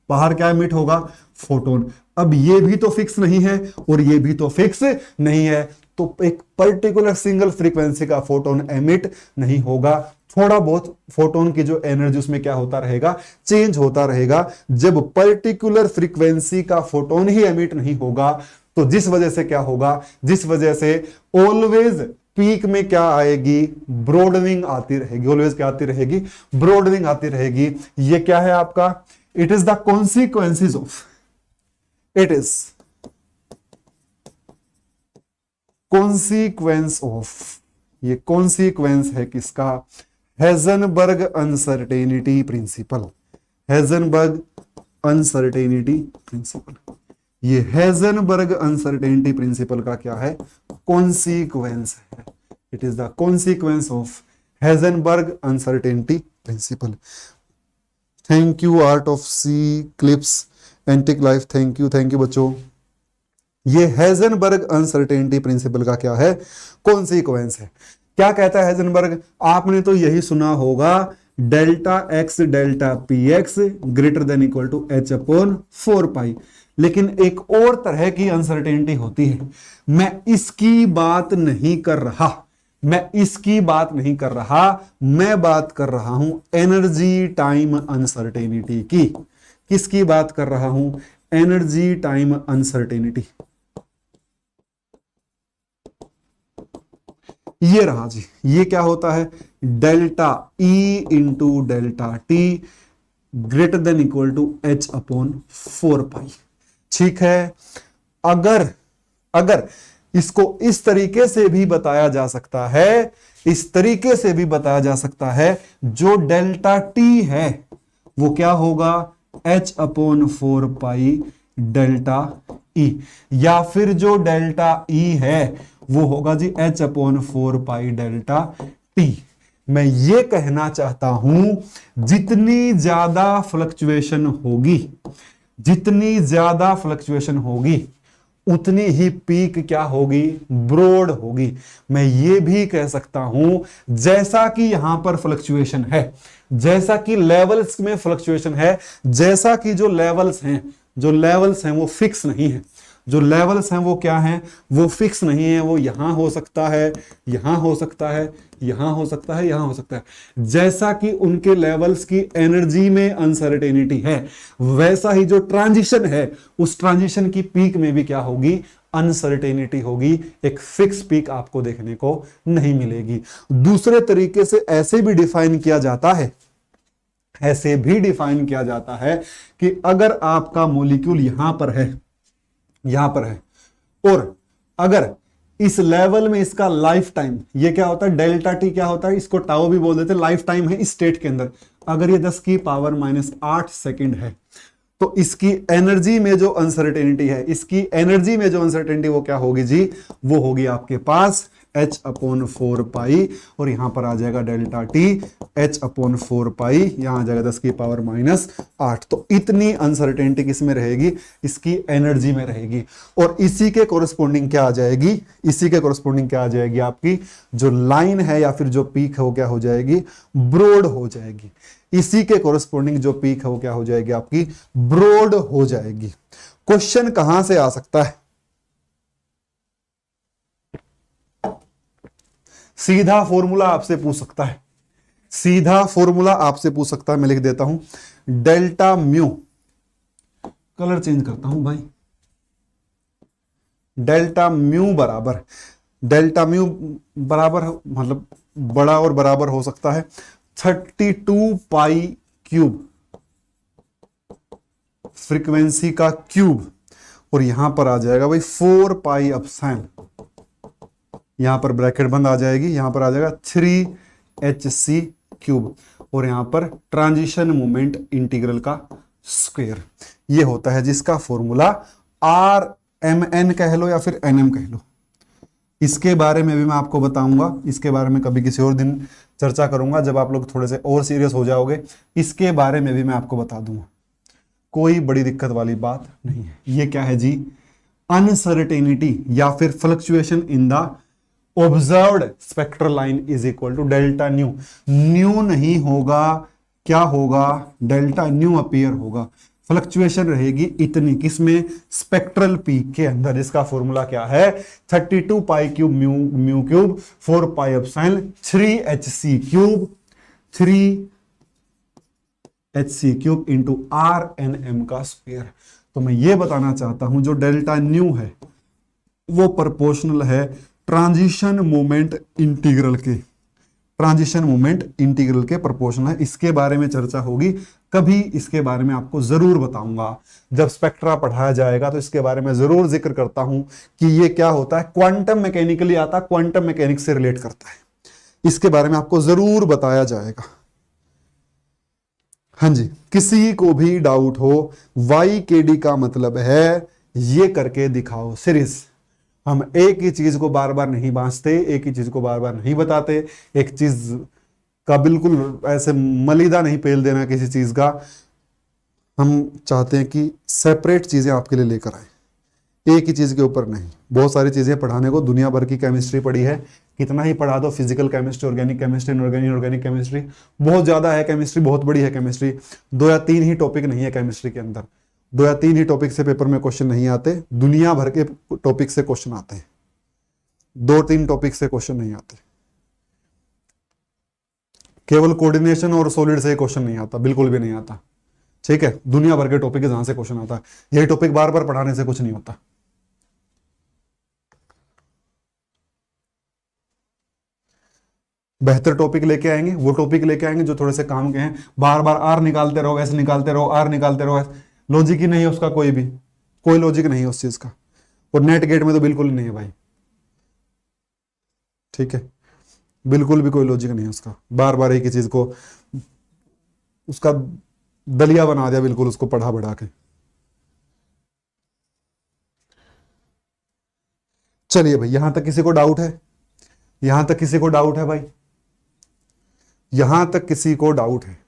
बाहर क्या एमिट होगा? फोटोन। अब ये भी तो फिक्स नहीं है और ये भी तो फिक्स नहीं है, तो एक पर्टिकुलर सिंगल फ्रीक्वेंसी का फोटोन एमिट नहीं होगा। थोड़ा बहुत फोटोन की जो एनर्जी उसमें क्या होता रहेगा? चेंज होता रहेगा। जब पर्टिकुलर फ्रीक्वेंसी का फोटोन ही एमिट नहीं होगा, तो जिस वजह से क्या होगा? जिस वजह से ऑलवेज पीक में क्या आएगी? ब्रॉडनिंग आती रहेगी। ऑलवेज क्या आती रहेगी? ब्रॉडनिंग आती रहेगी। ये क्या है आपका? It is the consequences of, it is consequence of, ये कॉन्सिक्वेंस है किसका? Heisenberg uncertainty principle. Heisenberg uncertainty principle, ये हेजनबर्ग अनसर्टेनिटी प्रिंसिपल का क्या है? कॉन्सिक्वेंस है। It is the consequence of Heisenberg uncertainty principle. Thank you art of C clips antic life, thank you बच्चों। ये हेजनबर्ग अनसर्टेनिटी प्रिंसिपल का क्या है? कॉन्सिक्वेंस है। क्या कहता है हेजनबर्ग? आपने तो यही सुना होगा, delta x delta p x greater than equal to h/4π। लेकिन एक और तरह की अनसर्टेनिटी होती है। मैं इसकी बात नहीं कर रहा, मैं बात कर रहा हूं एनर्जी टाइम अनसर्टेनिटी की। किसकी बात कर रहा हूं? Energy time uncertainty. ये रहा जी, ये क्या होता है, delta E into delta T greater than equal to H upon 4 pi. ठीक है, अगर अगर इसको इस तरीके से भी बताया जा सकता है, इस तरीके से भी बताया जा सकता है, जो डेल्टा टी है वो क्या होगा, H upon 4 pi delta E, या फिर जो डेल्टा ई है वो होगा जी H upon 4 pi delta T. मैं ये कहना चाहता हूं, जितनी ज्यादा फ्लक्चुएशन होगी, जितनी ज्यादा फ्लक्चुएशन होगी, उतनी ही पीक क्या होगी, ब्रॉड होगी। मैं ये भी कह सकता हूं, जैसा कि यहां पर फ्लक्चुएशन है, जैसा कि लेवल्स में फ्लक्चुएशन है, जैसा कि जो लेवल्स हैं वो फिक्स नहीं है, जो लेवल्स हैं वो क्या हैं, वो फिक्स नहीं है, वो यहां हो सकता है, यहां हो सकता है, यहां हो सकता है, यहां हो सकता है। जैसा कि उनके लेवल्स की एनर्जी में अनसर्टेनिटी है, वैसा ही जो ट्रांजिशन है, उस ट्रांजिशन की पीक में भी क्या होगी, अनसर्टेनिटी होगी। एक फिक्स पीक आपको देखने को नहीं मिलेगी। दूसरे तरीके से ऐसे भी डिफाइन किया जाता है, ऐसे भी डिफाइन किया जाता है कि अगर आपका मॉलिक्यूल यहां पर है, यहां पर है, और अगर इस लेवल में इसका लाइफ टाइम, ये क्या होता है, डेल्टा टी क्या होता है, इसको टाउ भी बोल देते हैं, लाइफ टाइम है इस स्टेट के अंदर। अगर ये 10⁻⁸ सेकंड है, तो इसकी एनर्जी में जो अनसर्टेनिटी है, इसकी एनर्जी में जो अनसर्टेनिटी वो क्या होगी जी, वो होगी आपके पास एच अपॉन 4 पाई, और यहां पर आ जाएगा डेल्टा टी एच अपॉन 4 पाई, यहां आ जाएगा 10⁻⁸। तो इतनी अनसर्टेनिटी किसमें रहेगी, इसकी एनर्जी में रहेगी। और इसी के कोरस्पोंडिंग क्या आ जाएगी, इसी के कोरस्पोंडिंग क्या आ जाएगी, आपकी जो लाइन है या फिर जो पीक है वो क्या हो जाएगी, ब्रॉड हो जाएगी। इसी के कोरस्पोंडिंग जो पीक है वो क्या हो जाएगी, आपकी ब्रॉड हो जाएगी। क्वेश्चन कहां से आ सकता है, सीधा फॉर्मूला आपसे पूछ सकता है, सीधा फॉर्मूला आपसे पूछ सकता है। मैं लिख देता हूं, डेल्टा म्यू, कलर चेंज करता हूं भाई, डेल्टा म्यू बराबर, डेल्टा म्यू बराबर मतलब बड़ा और बराबर हो सकता है 32 पाई क्यूब, फ्रीक्वेंसी का क्यूब, और यहां पर आ जाएगा भाई 4 पाई अपसाइन, यहां पर ब्रैकेट बंद आ जाएगी, यहां पर आ जाएगा 3hc क्यूब, और यहां पर ट्रांजिशन मोमेंट इंटीग्रल का स्क्वायर। ये होता है जिसका फॉर्मूला RMN कह लो या फिर NM कह लो। इसके बारे में भी मैं आपको बताऊंगा, इसके बारे में कभी किसी और दिन चर्चा करूंगा, जब आप लोग थोड़े से और सीरियस हो जाओगे, इसके बारे में भी मैं आपको बता दूंगा। कोई बड़ी दिक्कत वाली बात नहीं है। ये क्या है जी, अनसर्टेनिटी या फिर fluctuation in the observed spectral line is equal to delta nu. Nu नहीं होगा, क्या होगा, डेल्टा न्यू अपीयर होगा। फ्लक्चुएशन रहेगी इतनी, किसमें, स्पेक्ट्रल पीक के अंदर। इसका फॉर्मूला क्या है, 32 पाई cube mu cube 4 pi epsilon 3hc cube, 3hc cube into RNM का स्क्वायर। तो मैं ये बताना चाहता हूं, जो डेल्टा न्यू है वो प्रोपोर्शनल है ट्रांजिशन मोमेंट इंटीग्रल के, ट्रांजिशन मोमेंट इंटीग्रल के प्रोपोर्शनल है। इसके बारे में चर्चा होगी कभी, इसके बारे में आपको जरूर बताऊंगा जब स्पेक्ट्रा पढ़ाया जाएगा, तो इसके बारे में जरूर जिक्र करता हूं कि ये क्या होता है, क्वांटम मैकेनिकली आता है, क्वांटम मैकेनिक्स से रिलेट करता है, इसके बारे में आपको जरूर बताया जाएगा। हाँ जी, किसी को भी डाउट हो, YKD का मतलब है ये करके दिखाओ सीरीज। हम एक ही चीज को बार बार नहीं बांचते, एक ही चीज को बार बार नहीं बताते, एक चीज का बिल्कुल ऐसे मलिदा नहीं पेल देना किसी चीज का। हम चाहते हैं कि सेपरेट चीजें आपके लिए लेकर आए, एक ही चीज के ऊपर नहीं। बहुत सारी चीजें पढ़ाने को, दुनिया भर की केमिस्ट्री पढ़ी है, कितना ही पढ़ा दो, physical chemistry, organic chemistry, inorganic chemistry, बहुत ज्यादा है केमिस्ट्री, बहुत बड़ी है केमिस्ट्री। 2 या 3 ही टॉपिक नहीं है केमिस्ट्री के अंदर, 2 या 3 ही टॉपिक से पेपर में क्वेश्चन नहीं आते, दुनिया भर के टॉपिक से क्वेश्चन आते हैं। 2-3 टॉपिक से क्वेश्चन नहीं आते, केवल कोऑर्डिनेशन और सॉलिड से क्वेश्चन नहीं आता, बिल्कुल भी नहीं आता। ठीक है, दुनिया भर के टॉपिक है जहां से क्वेश्चन आता है। यही टॉपिक बार बार पढ़ाने से कुछ नहीं होता। बेहतर टॉपिक लेके आएंगे, वो टॉपिक लेके आएंगे जो थोड़े से काम के हैं। बार बार आर निकालते रहो, ऐसे निकालते रहो, आर निकालते रहो, लॉजिक ही नहीं है उसका, कोई लॉजिक नहीं है उस चीज का, और नेट गेट में तो बिल्कुल ही नहीं है भाई, ठीक है, बिल्कुल भी कोई लॉजिक नहीं है उसका। बार बार एक ही चीज को उसका दलिया बना दिया बिल्कुल, उसको पढ़ा बढ़ा के। चलिए भाई, यहां तक किसी को डाउट है? यहां तक किसी को डाउट है भाई? यहां तक किसी को डाउट है?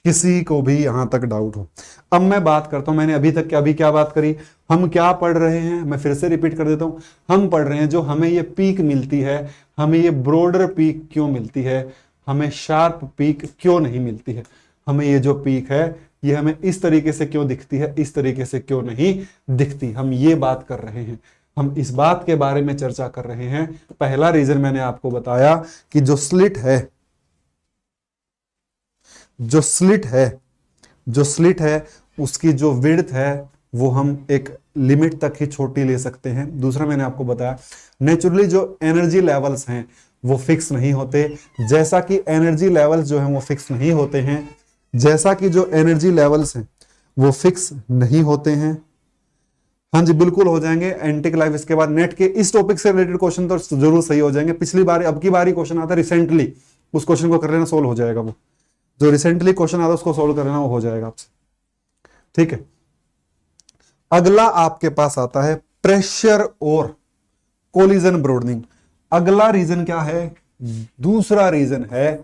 किसी को भी यहां तक डाउट हो? अब मैं बात करता हूं, मैंने अभी क्या बात करी, हम क्या पढ़ रहे हैं, मैं फिर से रिपीट कर देता हूं। हम पढ़ रहे हैं जो हमें ये पीक मिलती है, हमें ये ब्रॉडर पीक क्यों मिलती है, हमें शार्प पीक क्यों नहीं मिलती है, हमें ये जो पीक है ये हमें इस तरीके से क्यों दिखती है, इस तरीके से क्यों नहीं दिखती, हम ये बात कर रहे हैं, हम इस बात के बारे में चर्चा कर रहे हैं। पहला रीजन मैंने आपको बताया कि जो स्लिट है उसकी जो विड्थ है वो हम एक लिमिट तक ही छोटी ले सकते हैं। दूसरा मैंने आपको बताया नेचुरली जो एनर्जी लेवल्स हैं वो फिक्स नहीं होते, जैसा कि एनर्जी लेवल्स जो हैं वो फिक्स नहीं होते हैं, जैसा कि जो एनर्जी लेवल्स हैं वो फिक्स नहीं होते हैं। हाँ जी, बिल्कुल हो जाएंगे एंटिक लाइफ। इसके बाद नेट के इस टॉपिक से रिलेटेड क्वेश्चन तो जरूर सही हो जाएंगे। पिछली बार, अब की बारी क्वेश्चन आता है रिसेंटली, उस क्वेश्चन को कर लेना, सोल्व हो जाएगा। वो जो रिसेंटली क्वेश्चन आता है उसको सोल्व कर लेना, वो हो जाएगा आपसे, ठीक है। अगला आपके पास आता है प्रेशर और कोलिजन ब्रॉडनिंग। अगला रीजन क्या है? दूसरा रीजन है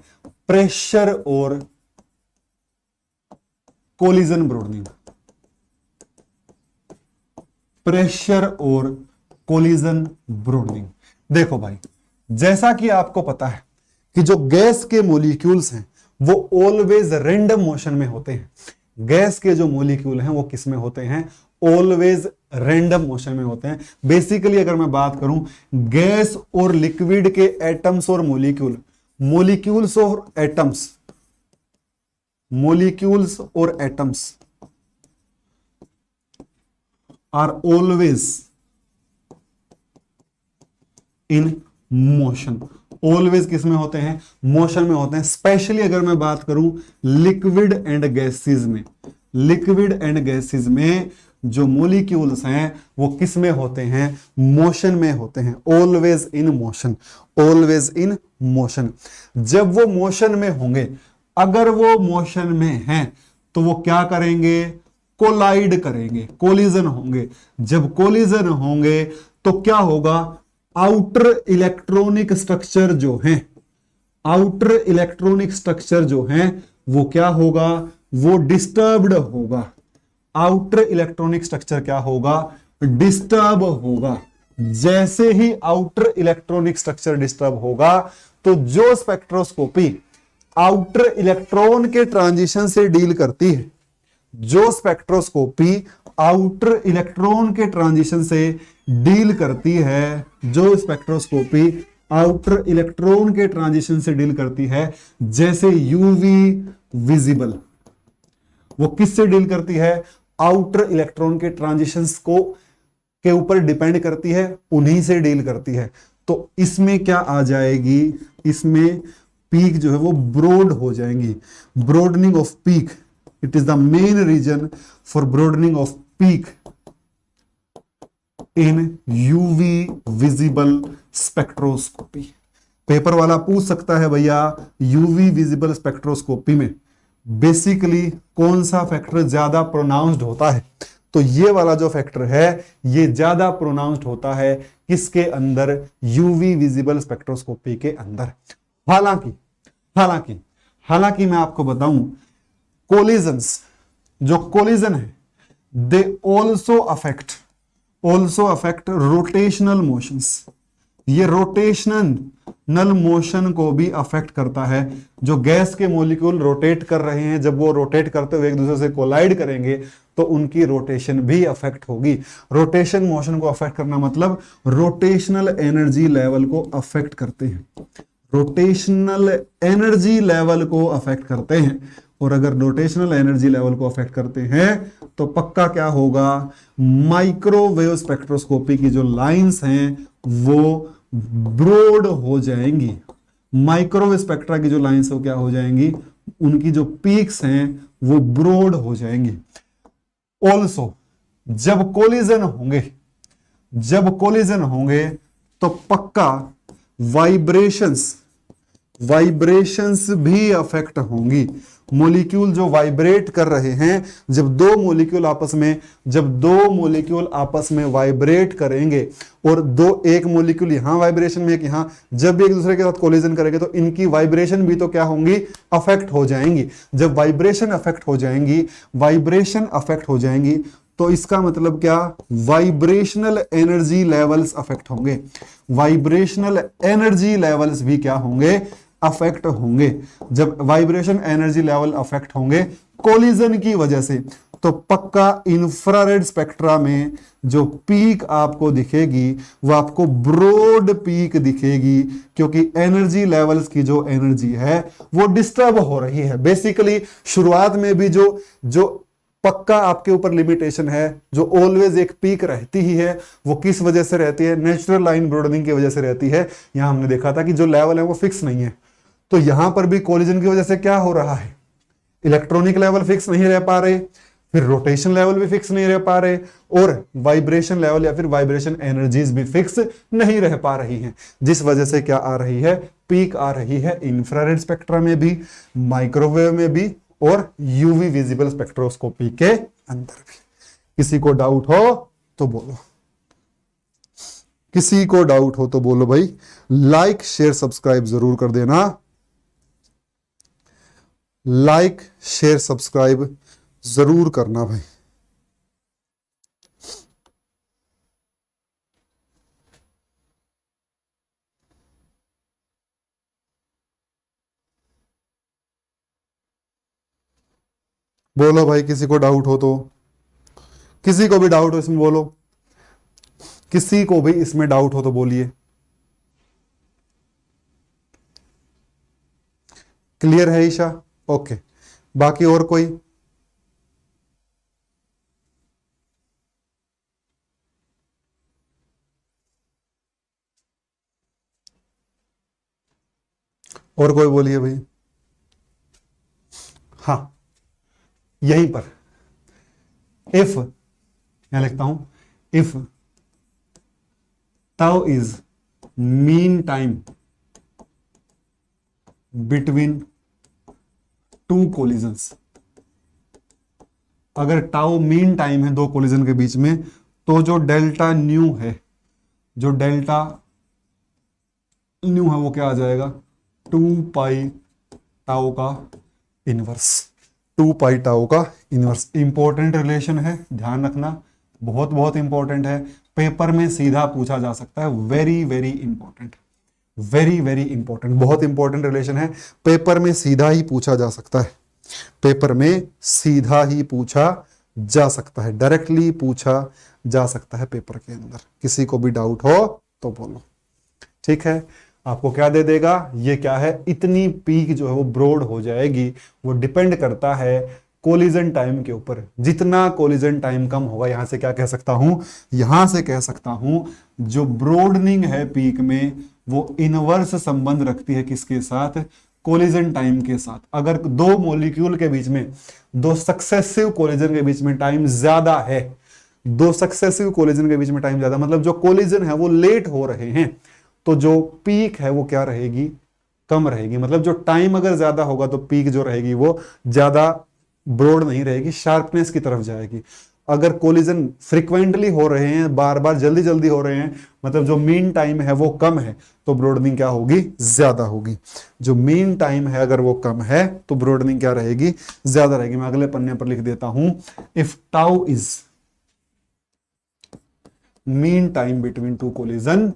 प्रेशर और कोलिजन ब्रॉडनिंग। प्रेशर और कोलिजन ब्रॉडनिंग। देखो भाई, जैसा कि आपको पता है कि जो गैस के मॉलिक्यूल्स हैं वो ऑलवेज रैंडम मोशन में होते हैं। गैस के जो मॉलिक्यूल हैं वो किस में होते हैं? ऑलवेज रैंडम मोशन में होते हैं। बेसिकली अगर मैं बात करूं गैस और लिक्विड के एटम्स और मॉलिक्यूल्स और atoms are always in motion. Always किस में होते हैं? मोशन में होते हैं। स्पेशली अगर मैं बात करूं लिक्विड एंड गैसेस में जो मॉलिक्यूल्स हैं वो किस में होते हैं? मोशन में होते हैं। Always in motion. जब वो मोशन में होंगे, अगर वो मोशन में हैं तो वो क्या करेंगे? कोलाइड करेंगे, कोलिजन होंगे। जब कोलिजन होंगे तो क्या होगा? आउटर इलेक्ट्रॉनिक स्ट्रक्चर जो हैं वो क्या होगा? वो डिस्टर्ब्ड होगा। आउटर इलेक्ट्रॉनिक स्ट्रक्चर क्या होगा? डिस्टर्ब होगा। जैसे ही आउटर इलेक्ट्रॉनिक स्ट्रक्चर डिस्टर्ब होगा तो जो स्पेक्ट्रोस्कोपी आउटर इलेक्ट्रॉन के ट्रांजिशन से डील करती है, जो स्पेक्ट्रोस्कोपी आउटर इलेक्ट्रॉन के ट्रांजिशन से डील करती है, जैसे यूवी विजिबल, वो किससे डील करती है? आउटर इलेक्ट्रॉन के ट्रांजिशंस के ऊपर डिपेंड करती है, उन्हीं से डील करती है। तो इसमें क्या आ जाएगी? इसमें पीक जो है वो ब्रॉड हो जाएंगी। Broadening of peak, it is the main reason for broadening of peak in UV visible spectroscopy. Paper वाला पूछ सकता है भैया यूवी विजिबल स्पेक्ट्रोस्कोपी में बेसिकली कौन सा फैक्टर ज्यादा प्रोनाउंस्ड होता है? तो ये वाला जो फैक्टर है ये ज्यादा प्रोनाउंस्ड होता है किसके अंदर? यूवी विजिबल स्पेक्ट्रोस्कोपी के अंदर। हालांकि मैं आपको बताऊं कोलिजन्स, जो कोलिजन है they also affect rotational motions. ये रोटेशनल मोशन को भी अफेक्ट करता है। जो गैस के मॉलिक्यूल रोटेट कर रहे हैं, जब वो रोटेट करते हुए एक दूसरे से कोलाइड करेंगे तो उनकी रोटेशन भी अफेक्ट होगी। रोटेशन मोशन को अफेक्ट करना मतलब रोटेशनल एनर्जी लेवल को अफेक्ट करते हैं, और अगर रोटेशनल एनर्जी लेवल को अफेक्ट करते हैं तो पक्का क्या होगा? माइक्रोवेव स्पेक्ट्रोस्कोपी की जो लाइंस हैं वो ब्रॉड हो जाएंगी। माइक्रोवेव स्पेक्ट्रा की जो लाइंस हो क्या हो जाएंगी, उनकी जो पीक्स हैं वो ब्रॉड हो जाएंगी। ऑल्सो जब कोलिजन होंगे तो पक्का वाइब्रेशंस भी अफेक्ट होंगी। मोलिक्यूल जो वाइब्रेट कर रहे हैं, जब दो मोलिक्यूल आपस में वाइब्रेट करेंगे और एक मोलिक्यूल यहां वाइब्रेशन में, एक यहां, जब भी एक दूसरे के साथ कोलिजन करेंगे तो इनकी वाइब्रेशन भी तो क्या होंगी, अफेक्ट हो जाएंगी। जब वाइब्रेशन अफेक्ट हो जाएंगी तो इसका मतलब क्या, वाइब्रेशनल एनर्जी लेवल्स अफेक्ट होंगे। वाइब्रेशनल एनर्जी लेवल्स भी क्या होंगे, अफेक्ट होंगे। जब वाइब्रेशन एनर्जी लेवल अफेक्ट होंगे कोलिजन की वजह से, तो पक्का इंफ्रारेड स्पेक्ट्रा में जो पीक आपको दिखेगी वो आपको ब्रॉड पीक दिखेगी, क्योंकि एनर्जी लेवल्स की जो एनर्जी है वो डिस्टर्ब हो रही है। बेसिकली शुरुआत में भी जो पक्का आपके ऊपर लिमिटेशन है, जो ऑलवेज एक पीक रहती ही है, वो किस वजह से रहती है, नेचुरल लाइन ब्रॉडनिंग की वजह से रहती है। यहां हमने देखा था कि जो लेवल है वो फिक्स नहीं है, तो यहां पर भी कोलिजन की वजह से क्या हो रहा है, इलेक्ट्रॉनिक लेवल फिक्स नहीं रह पा रहे, फिर रोटेशन लेवल भी फिक्स नहीं रह पा रहे, और वाइब्रेशन लेवल या फिर वाइब्रेशन एनर्जीज भी फिक्स नहीं रह पा रही हैं, जिस वजह से क्या आ रही है, पीक आ रही है इंफ्रारेड स्पेक्ट्रा में भी, माइक्रोवेव में भी, और यूवी विजिबल स्पेक्ट्रोस्कोपी के अंदर भी। किसी को डाउट हो तो बोलो, भाई लाइक शेयर सब्सक्राइब जरूर कर देना, लाइक शेयर सब्सक्राइब जरूर करना भाई। बोलो भाई, किसी को डाउट हो तो, किसी को भी डाउट हो इसमें बोलो, किसी को भी इसमें डाउट हो तो बोलिए। क्लियर है ईशा? ओके, बाकी और कोई? और कोई बोलिए भाई। हाँ, यहीं पर इफ, यहां लिखता हूं, if tau is mean time between two collisions, अगर टाउ मीन टाइम है दो कोलिजन के बीच में, तो जो डेल्टा न्यू है, वो क्या आ जाएगा, 2 पाई टाउ का इनवर्स। 2 पाई टाउ का इनवर्स इंपॉर्टेंट रिलेशन है, ध्यान रखना, बहुत बहुत इंपॉर्टेंट है, पेपर में सीधा पूछा जा सकता है। Very very important, very very important, बहुत इंपॉर्टेंट रिलेशन है, पेपर में सीधा ही पूछा जा सकता है, पेपर में सीधा ही पूछा जा सकता है, डायरेक्टली पूछा जा सकता है पेपर के अंदर। किसी को भी डाउट हो तो बोलो, ठीक है। आपको क्या दे देगा, ये क्या है, इतनी पीक जो है वो ब्रॉड हो जाएगी, वो डिपेंड करता है कोलिजन टाइम के ऊपर। जितना कोलिजन टाइम कम होगा, यहां से क्या कह सकता हूं, यहां से कह सकता हूं जो ब्रॉडनिंग है पीक में वो इनवर्स संबंध रखती है किसके साथ, कोलिजन टाइम के साथ। अगर दो मॉलिक्यूल के बीच में, दो सक्सेसिव कोलिजन के बीच में टाइम ज्यादा है, दो सक्सेसिव कोलिजन के बीच में टाइम ज्यादा, मतलब जो कोलिजन है वो लेट हो रहे हैं, तो जो पीक है वो क्या रहेगी, कम रहेगी। मतलब जो टाइम अगर ज्यादा होगा तो पीक जो रहेगी वो ज्यादा ब्रॉड नहीं रहेगी, शार्पनेस की तरफ जाएगी। अगर कोलिजन फ्रीक्वेंटली हो रहे हैं, बार बार जल्दी जल्दी हो रहे हैं, मतलब जो मीन टाइम है वो कम है, तो ब्रॉडनिंग क्या होगी, ज्यादा होगी। जो मीन टाइम है अगर वो कम है तो ब्रॉडनिंग क्या रहेगी, ज्यादा रहेगी। मैं अगले पन्ने पर लिख देता हूं, if tau is mean time between two collision,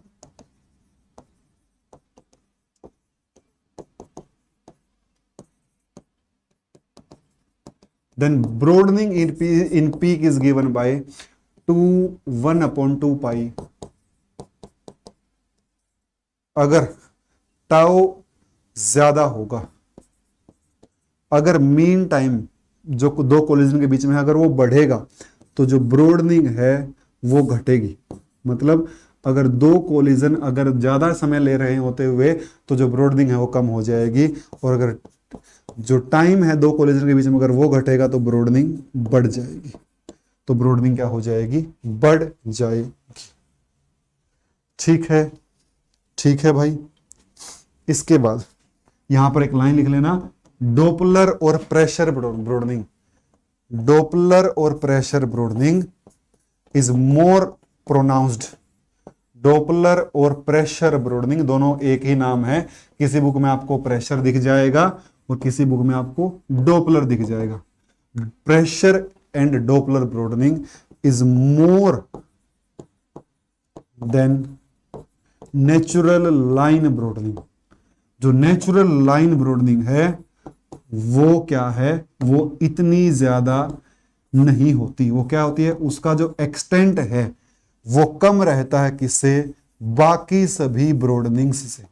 then broadening in peak is given by 1/2 pi। अगर टाउ ज्यादा होगा, अगर मीन टाइम जो दो कोलिजन के बीच में अगर वो बढ़ेगा, तो जो ब्रॉडनिंग है वो घटेगी। मतलब अगर दो कोलिजन अगर ज्यादा समय ले रहे होते हुए तो जो ब्रॉडनिंग है वो कम हो जाएगी, और अगर जो टाइम है दो कोलिजन के बीच में अगर वो घटेगा तो ब्रॉडनिंग बढ़ जाएगी। तो ब्रॉडनिंग क्या हो जाएगी? बढ़ जाएगी। ठीक है, ठीक है भाई। इसके बाद यहां पर एक लाइन लिख लेना, डोपलर और प्रेशर ब्रॉडनिंग। डोपलर और pressure broadening is more pronounced. Doppler और प्रेशर ब्रॉडनिंग दोनों एक ही नाम है। किसी बुक में आपको प्रेशर दिख जाएगा और किसी बुक में आपको डोपलर दिख जाएगा। Pressure and Doppler broadening is more than natural line broadening. जो नेचुरल लाइन ब्रॉडनिंग है वो क्या है? वो इतनी ज्यादा नहीं होती। वो क्या होती है? उसका जो एक्सटेंट है वो कम रहता है। किससे? बाकी सभी ब्रॉडनिंग्स से।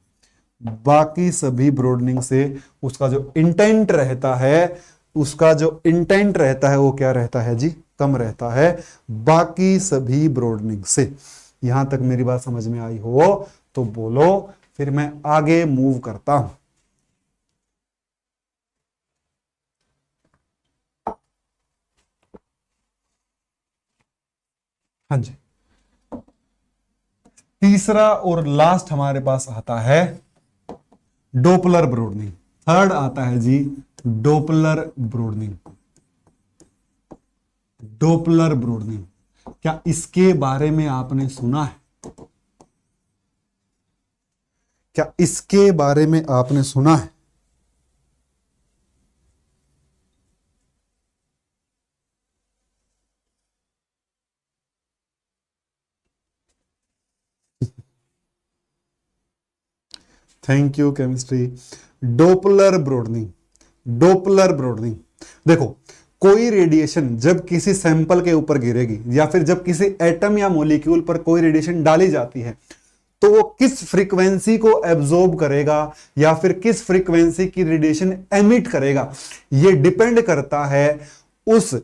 बाकी सभी ब्रॉडनिंग से उसका जो इंटेंट रहता है, उसका जो इंटेंट रहता है वो क्या रहता है जी? कम रहता है बाकी सभी ब्रॉडनिंग से। यहां तक मेरी बात समझ में आई हो तो बोलो, फिर मैं आगे मूव करता हूं। हाँ जी, तीसरा और लास्ट हमारे पास आता है डोपलर ब्रॉडनिंग। थर्ड आता है जी डोपलर ब्रॉडनिंग। डोपलर ब्रॉडनिंग, क्या इसके बारे में आपने सुना है? क्या इसके बारे में आपने सुना है? Thank you chemistry. Doppler broadening. Doppler broadening, देखो कोई रेडिएशन जब किसी सैंपल के ऊपर गिरेगी या फिर जब किसी एटम या मॉलिक्यूल पर कोई रेडिएशन डाली जाती है तो वो किस फ्रीक्वेंसी को एब्जॉर्ब करेगा या फिर किस फ्रीक्वेंसी की रेडिएशन एमिट करेगा, ये डिपेंड करता है उस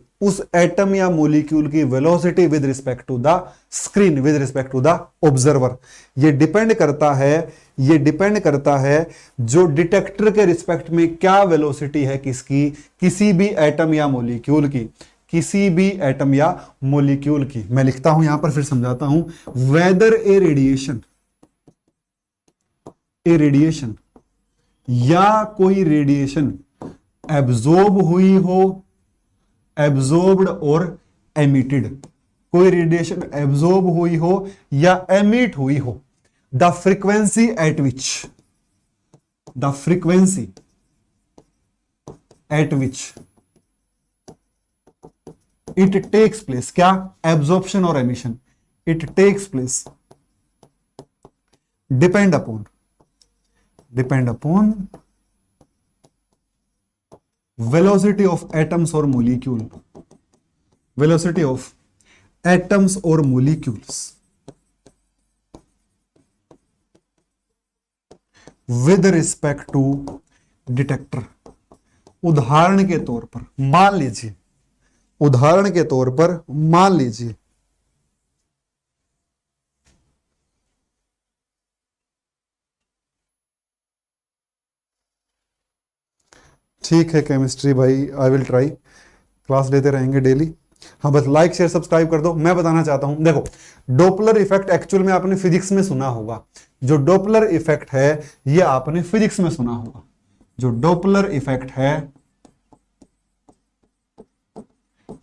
एटम या मॉलिक्यूल की velocity with respect to the screen, with respect to the observer. ये डिपेंड करता है जो डिटेक्टर के रिस्पेक्ट में क्या वेलोसिटी है किसकी, किसी भी एटम या मॉलिक्यूल की, किसी भी एटम या मॉलिक्यूल की। मैं लिखता हूं यहां पर, फिर समझाता हूं। वेदर ए रेडिएशन या कोई रेडिएशन एब्जॉर्ब हुई हो, एब्जॉर्ब्ड और एमिटेड, कोई रेडिएशन एब्जॉर्ब हुई हो या एमिट हुई हो, the frequency at which it takes place, क्या? एब्जॉर्प्शन और emission. It takes place depend upon velocity of atoms or molecule, velocity of atoms or molecules with respect to detector। उदाहरण के तौर पर मान लीजिए ठीक है केमिस्ट्री भाई, आई विल ट्राई, क्लास लेते रहेंगे डेली। हाँ बस लाइक शेयर सब्सक्राइब कर दो। मैं बताना चाहता हूं, देखो डोपलर इफेक्ट एक्चुअल में आपने फिजिक्स में सुना होगा। जो डोपलर इफेक्ट है ये आपने फिजिक्स में सुना होगा। जो डोपलर इफेक्ट है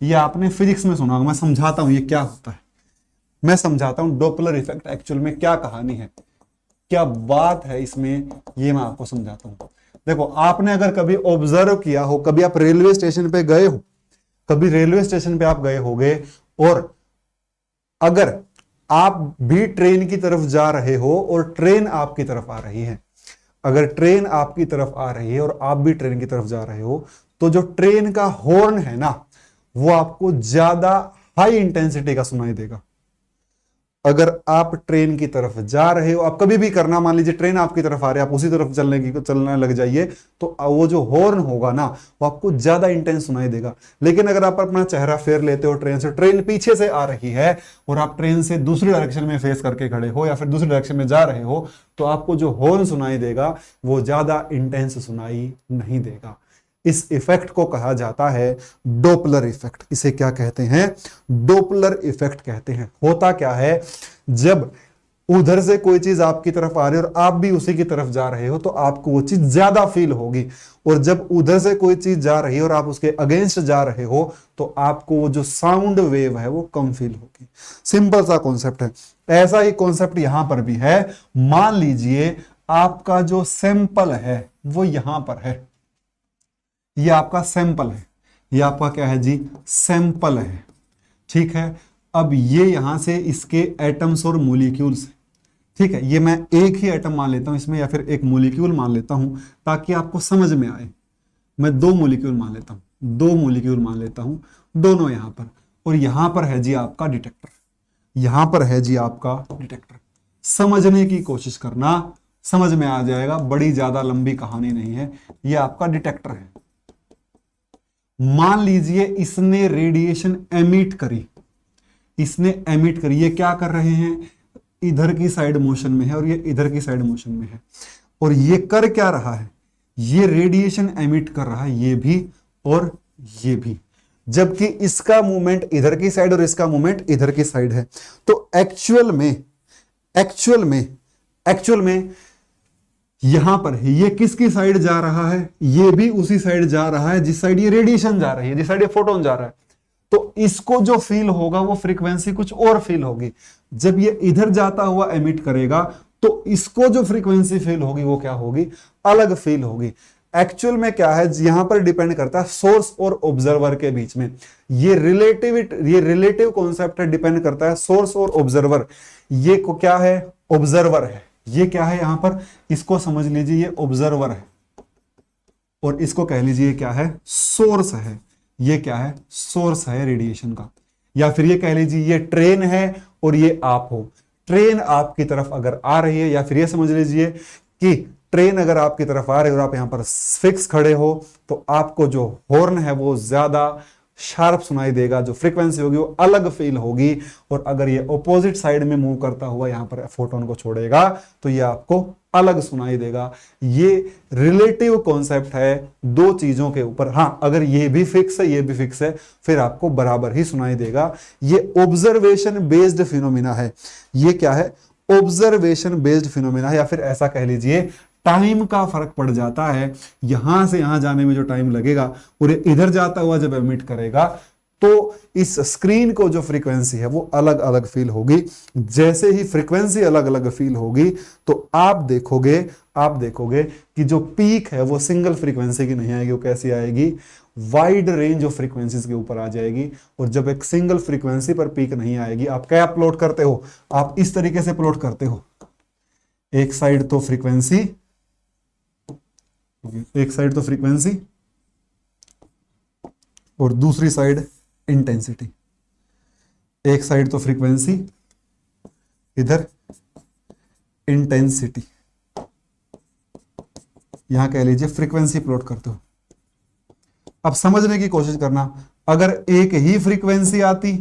ये आपने फिजिक्स में सुना होगा। मैं समझाता हूं ये क्या होता है, मैं समझाता हूं डोपलर इफेक्ट एक्चुअल में क्या कहानी है, क्या बात है इसमें, ये मैं आपको समझाता हूं। देखो आपने अगर कभी ऑब्जर्व किया हो, कभी आप रेलवे स्टेशन पे गए हो, कभी रेलवे स्टेशन पे आप गए होंगे और अगर आप भी ट्रेन की तरफ जा रहे हो और ट्रेन आपकी तरफ आ रही है, अगर ट्रेन आपकी तरफ आ रही है और आप भी ट्रेन की तरफ जा रहे हो, तो जो ट्रेन का हॉर्न है ना वो आपको ज्यादा हाई इंटेंसिटी का सुनाई देगा। अगर आप ट्रेन की तरफ जा रहे हो, आप कभी भी करना, मान लीजिए ट्रेन आपकी तरफ आ रही है, आप उसी तरफ चलने लग जाइए, तो वो जो हॉर्न होगा ना वो आपको ज्यादा इंटेंस सुनाई देगा। लेकिन अगर आप अपना चेहरा फेर लेते हो ट्रेन से, ट्रेन पीछे से आ रही है और आप ट्रेन से दूसरी डायरेक्शन में फेस करके खड़े हो या फिर दूसरी डायरेक्शन में जा रहे हो, तो आपको जो हॉर्न सुनाई देगा वो ज्यादा इंटेंस सुनाई नहीं देगा। इस इफेक्ट को कहा जाता है डोपलर इफेक्ट। इसे क्या कहते हैं? डोपलर इफेक्ट कहते हैं। होता क्या है, जब उधर से कोई चीज आपकी तरफ आ रही है और आप भी उसी की तरफ जा रहे हो तो आपको वो चीज ज्यादा फील होगी, और जब उधर से कोई चीज जा रही है और आप उसके अगेंस्ट जा रहे हो तो आपको वो जो साउंड वेव है वो कम फील होगी। सिंपल सा कॉन्सेप्ट है। ऐसा ही कॉन्सेप्ट यहां पर भी है। मान लीजिए आपका जो सैंपल है वो यहां पर है, ये आपका सैंपल है, ये आपका क्या है जी? सैंपल है। ठीक है, अब ये यहां से इसके एटम्स और मोलिक्यूल्स, ठीक है, ये मैं एक ही एटम मान लेता हूं इसमें या फिर एक मोलिक्यूल मान लेता हूं ताकि आपको समझ में आए। मैं दो मोलिक्यूल मान लेता हूं, दो मोलिक्यूल मान लेता हूं, दोनों यहां पर, और यहां पर है जी आपका डिटेक्टर, यहां पर है जी आपका डिटेक्टर। समझने की कोशिश करना, समझ में आ जाएगा, बड़ी ज्यादा लंबी कहानी नहीं है। ये आपका डिटेक्टर है। मान लीजिए इसने रेडिएशन एमिट करी, इसने एमिट करी, ये क्या कर रहे हैं? इधर की साइड मोशन में है और ये इधर की साइड मोशन में है, और ये कर क्या रहा है? ये रेडिएशन एमिट कर रहा है, ये भी और ये भी, जबकि इसका मूवमेंट इधर की साइड और इसका मूवमेंट इधर की साइड है। तो एक्चुअल में यहां पर है, ये किसकी साइड जा रहा है? ये भी उसी साइड जा रहा है जिस साइड ये रेडिएशन जा रही है, जिस साइड ये फोटोन जा रहा है। तो इसको जो फील होगा वो फ्रीक्वेंसी कुछ और फील होगी। जब ये इधर जाता हुआ एमिट करेगा तो इसको जो फ्रीक्वेंसी फील होगी वो क्या होगी? अलग फील होगी। एक्चुअल में क्या है, यहां पर डिपेंड करता है सोर्स और ऑब्जर्वर के बीच में। ये रिलेटिव कॉन्सेप्ट है, डिपेंड करता है सोर्स और ऑब्जर्वर। ये को क्या है? ऑब्जर्वर है। ये क्या है? यहां पर इसको समझ लीजिए, ये ऑब्जर्वर है, और इसको कह लीजिए क्या है? सोर्स है। ये क्या है? सोर्स है रेडिएशन का। या फिर ये कह लीजिए ये ट्रेन है और ये आप हो। ट्रेन आपकी तरफ अगर आ रही है, या फिर ये समझ लीजिए कि ट्रेन अगर आपकी तरफ आ रही है और आप यहां पर फिक्स खड़े हो, तो आपको जो हॉर्न है वो ज्यादा शार्प सुनाई देगा, जो फ्रीक्वेंसी होगी वो अलग फील होगी। और अगर ये ऑपोजिट साइड में मूव करता हुआ यहां पर फोटोन को छोड़ेगा तो ये आपको अलग सुनाई देगा। ये रिलेटिव कॉन्सेप्ट है दो चीजों के ऊपर। हां, अगर ये भी फिक्स है, ये भी फिक्स है, फिर आपको बराबर ही सुनाई देगा। ये ऑब्जर्वेशन बेस्ड फिनोमिना है। ये क्या है? ऑब्जर्वेशन बेस्ड फिनोमिना है, या फिर ऐसा कह लीजिए टाइम का फर्क पड़ जाता है। यहां से यहां जाने में जो टाइम लगेगा और इधर जाता हुआ जब एमिट करेगा तो इस स्क्रीन को जो फ्रीक्वेंसी है वो अलग अलग फील होगी। जैसे ही फ्रीक्वेंसी अलग अलग फील होगी तो आप देखोगे कि जो पीक है वो सिंगल फ्रीक्वेंसी की नहीं आएगी, वो कैसी आएगी? वाइड रेंज ऑफ फ्रीक्वेंसीज के ऊपर आ जाएगी। और जब एक सिंगल फ्रीक्वेंसी पर पीक नहीं आएगी, आप क्या प्लॉट करते हो? आप इस तरीके से प्लॉट करते हो, एक साइड तो फ्रीक्वेंसी और दूसरी साइड इंटेंसिटी। एक साइड तो फ्रीक्वेंसी, इधर इंटेंसिटी, यहां कह लीजिए फ्रीक्वेंसी प्लॉट करते हो। अब समझने की कोशिश करना, अगर एक ही फ्रीक्वेंसी आती,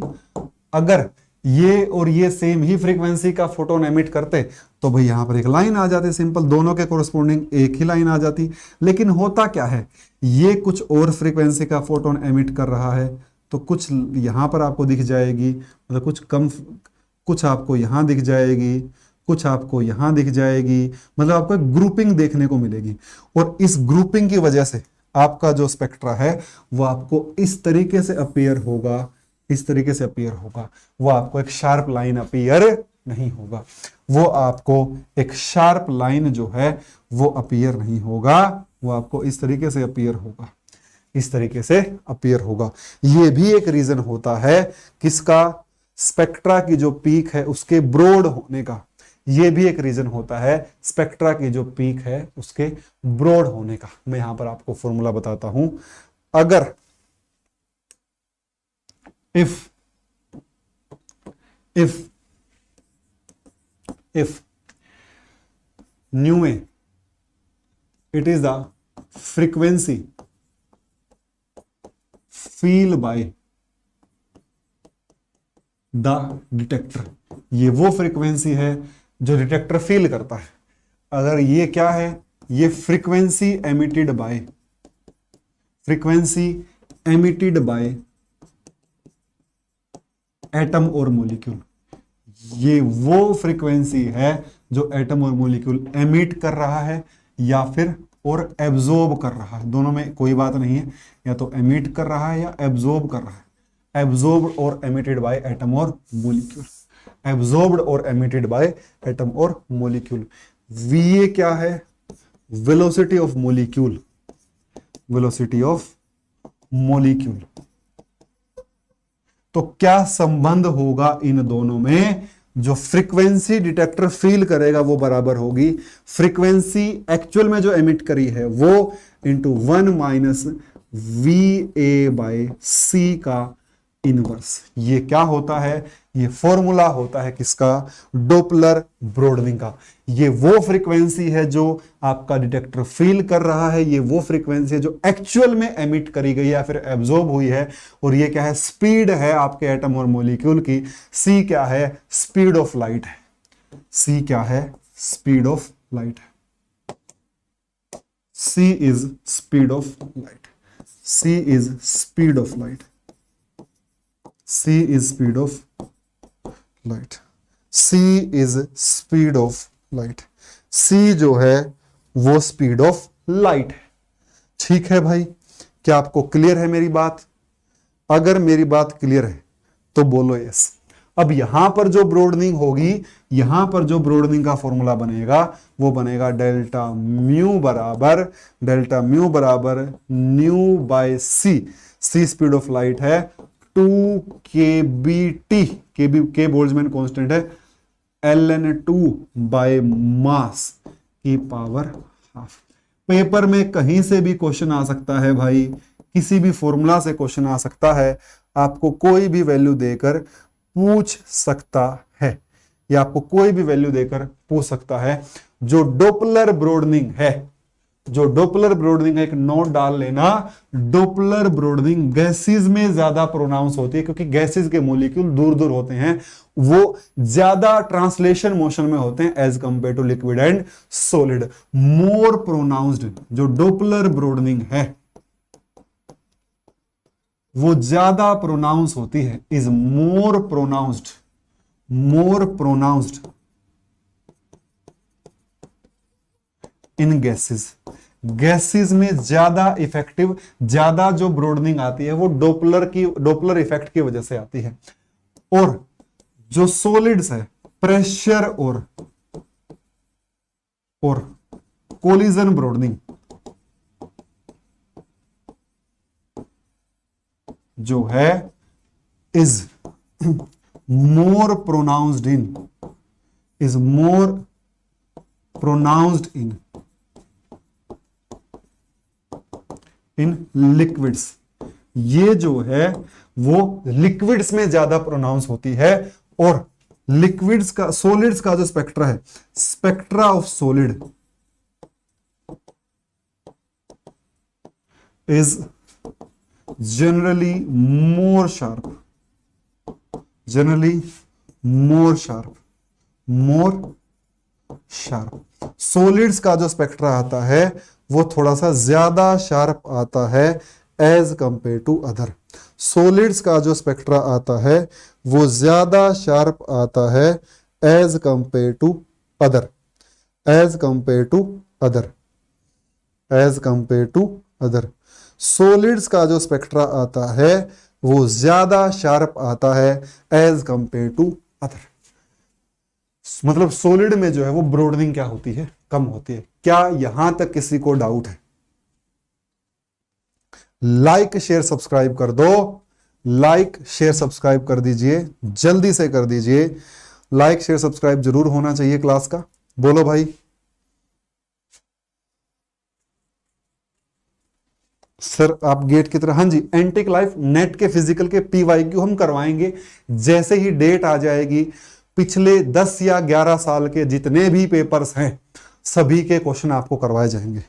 अगर ये और ये सेम ही फ्रीक्वेंसी का फोटोन एमिट करते तो भाई यहां पर एक लाइन आ जाती, सिंपल, दोनों के कोरस्पोंडिंग एक ही लाइन आ जाती। लेकिन होता क्या है, ये कुछ और फ्रीक्वेंसी का फोटोन एमिट कर रहा है तो कुछ यहां पर आपको दिख जाएगी, मतलब कुछ कम, कुछ आपको यहां दिख जाएगी, कुछ आपको यहां दिख जाएगी, मतलब आपको एक ग्रुपिंग देखने को मिलेगी। और इस ग्रुपिंग की वजह से आपका जो स्पेक्ट्रा है वो आपको इस तरीके से अपीयर होगा, इस तरीके से अपीयर होगा। वो आपको एक शार्प लाइन अपीयर नहीं होगा, वो आपको एक शार्प लाइन जो है वो अपीयर नहीं होगा, वो आपको इस तरीके से अपीयर होगा, इस तरीके से अपीयर होगा। ये भी एक रीजन होता है किसका? स्पेक्ट्रा की जो पीक है उसके ब्रॉड होने का। ये भी एक रीजन होता है स्पेक्ट्रा की जो पीक है उसके ब्रॉड होने का। मैं यहां पर आपको फॉर्मूला बताता हूं। अगर if if new A it is the frequency feel by the detector। ये वो फ्रीक्वेंसी है जो डिटेक्टर फील करता है। अगर ये क्या है, ये फ्रीक्वेंसी एमिटेड बाय एटम और मॉलिक्यूल। ये वो फ्रीक्वेंसी है जो एटम और मॉलिक्यूल एमिट कर रहा है या फिर और एब्जॉर्ब कर रहा है, दोनों में कोई बात नहीं है, या तो एमिट कर रहा है या एब्जॉर्ब कर रहा है। एब्जॉर्ब्ड और एमिटेड बाय एटम और मॉलिक्यूल, एब्जॉर्ब्ड और एमिटेड बाय एटम और मॉलिक्यूल। वीए क्या है, velocity of molecule, velocity of molecule. तो क्या संबंध होगा इन दोनों में, जो फ्रीक्वेंसी डिटेक्टर फील करेगा वो बराबर होगी फ्रीक्वेंसी एक्चुअल में जो एमिट करी है वो into 1 minus VA by C का इनवर्स। ये क्या होता है, ये फॉर्मूला होता है किसका, डॉपलर ब्रॉडनिंग का। ये वो फ्रीक्वेंसी है जो आपका डिटेक्टर फील कर रहा है, ये वो फ्रीक्वेंसी है जो एक्चुअल में एमिट करी गई या फिर एब्जॉर्ब हुई है। और ये क्या है, स्पीड है आपके एटम और मॉलिक्यूल की। C क्या है, स्पीड ऑफ लाइट है। C क्या है, स्पीड ऑफ लाइट है। C is speed of light. C is speed of light. C is speed of light। C is speed of light। C जो है वो स्पीड ऑफ लाइट है। ठीक है भाई, क्या आपको क्लियर है मेरी बात? अगर मेरी बात क्लियर है तो बोलो यस। अब यहां पर जो ब्रॉडनिंग होगी, यहां पर जो ब्रॉडनिंग का फॉर्मूला बनेगा वो बनेगा डेल्टा म्यू बराबर nu by C. C speed of light है 2kBT, के बोल्ट्जमैन कांस्टेंट है, ln2 बाय मास की पावर हाफ। पेपर में कहीं से भी क्वेश्चन आ सकता है भाई, किसी भी फॉर्मूला से क्वेश्चन आ सकता है, आपको कोई भी वैल्यू देकर पूछ सकता है, या आपको कोई भी वैल्यू देकर पूछ सकता है। जो डॉपलर ब्रॉडनिंग है, जो डॉपलर ब्रॉडनिंग है, एक नोट डाल लेना, डॉपलर ब्रॉडनिंग गैसेस में ज्यादा प्रोनाउंस होती है, क्योंकि गैसेस के मॉलिक्यूल दूर दूर होते हैं, वो ज्यादा ट्रांसलेशन मोशन में होते हैं as compare to liquid and solid. More pronounced जो डॉपलर ब्रॉडनिंग है वो ज्यादा प्रोनाउंस होती है, is more pronounced in gases में ज्यादा इफेक्टिव, ज्यादा जो ब्रॉडनिंग आती है वो डॉपलर इफेक्ट की वजह से आती है। और जो सॉलिड्स है, प्रेशर और कोलिजन ब्रॉडनिंग जो है is more pronounced in liquids. ये जो है वो लिक्विड्स में ज्यादा प्रोनाउंस होती है। और लिक्विड्स का, सॉलिड्स का जो स्पेक्ट्रा है, spectra of solid is generally more sharp। Solids का जो स्पेक्ट्रा आता है वो थोड़ा सा ज्यादा शार्प आता है as compare to other. Solids का जो स्पेक्ट्रा आता है वो ज्यादा शार्प आता है as compare to other. Solids का जो स्पेक्ट्रा आता है वो ज्यादा शार्प आता है एज कंपेयर टू अदर। मतलब सॉलिड में जो है वो ब्रॉडनिंग क्या होती है, कम होती है। क्या यहां तक किसी को डाउट है? लाइक शेयर सब्सक्राइब कर दो, लाइक शेयर सब्सक्राइब कर दीजिए, जल्दी से कर दीजिए। लाइक शेयर सब्सक्राइब जरूर होना चाहिए क्लास का, बोलो भाई। सर आप गेट की तरह, हाँ जी, एंटिक लाइफ नेट के फिजिकल के PYQ हम करवाएंगे। जैसे ही डेट आ जाएगी पिछले 10 या 11 साल के जितने भी पेपर्स हैं सभी के क्वेश्चन आपको करवाए जाएंगे,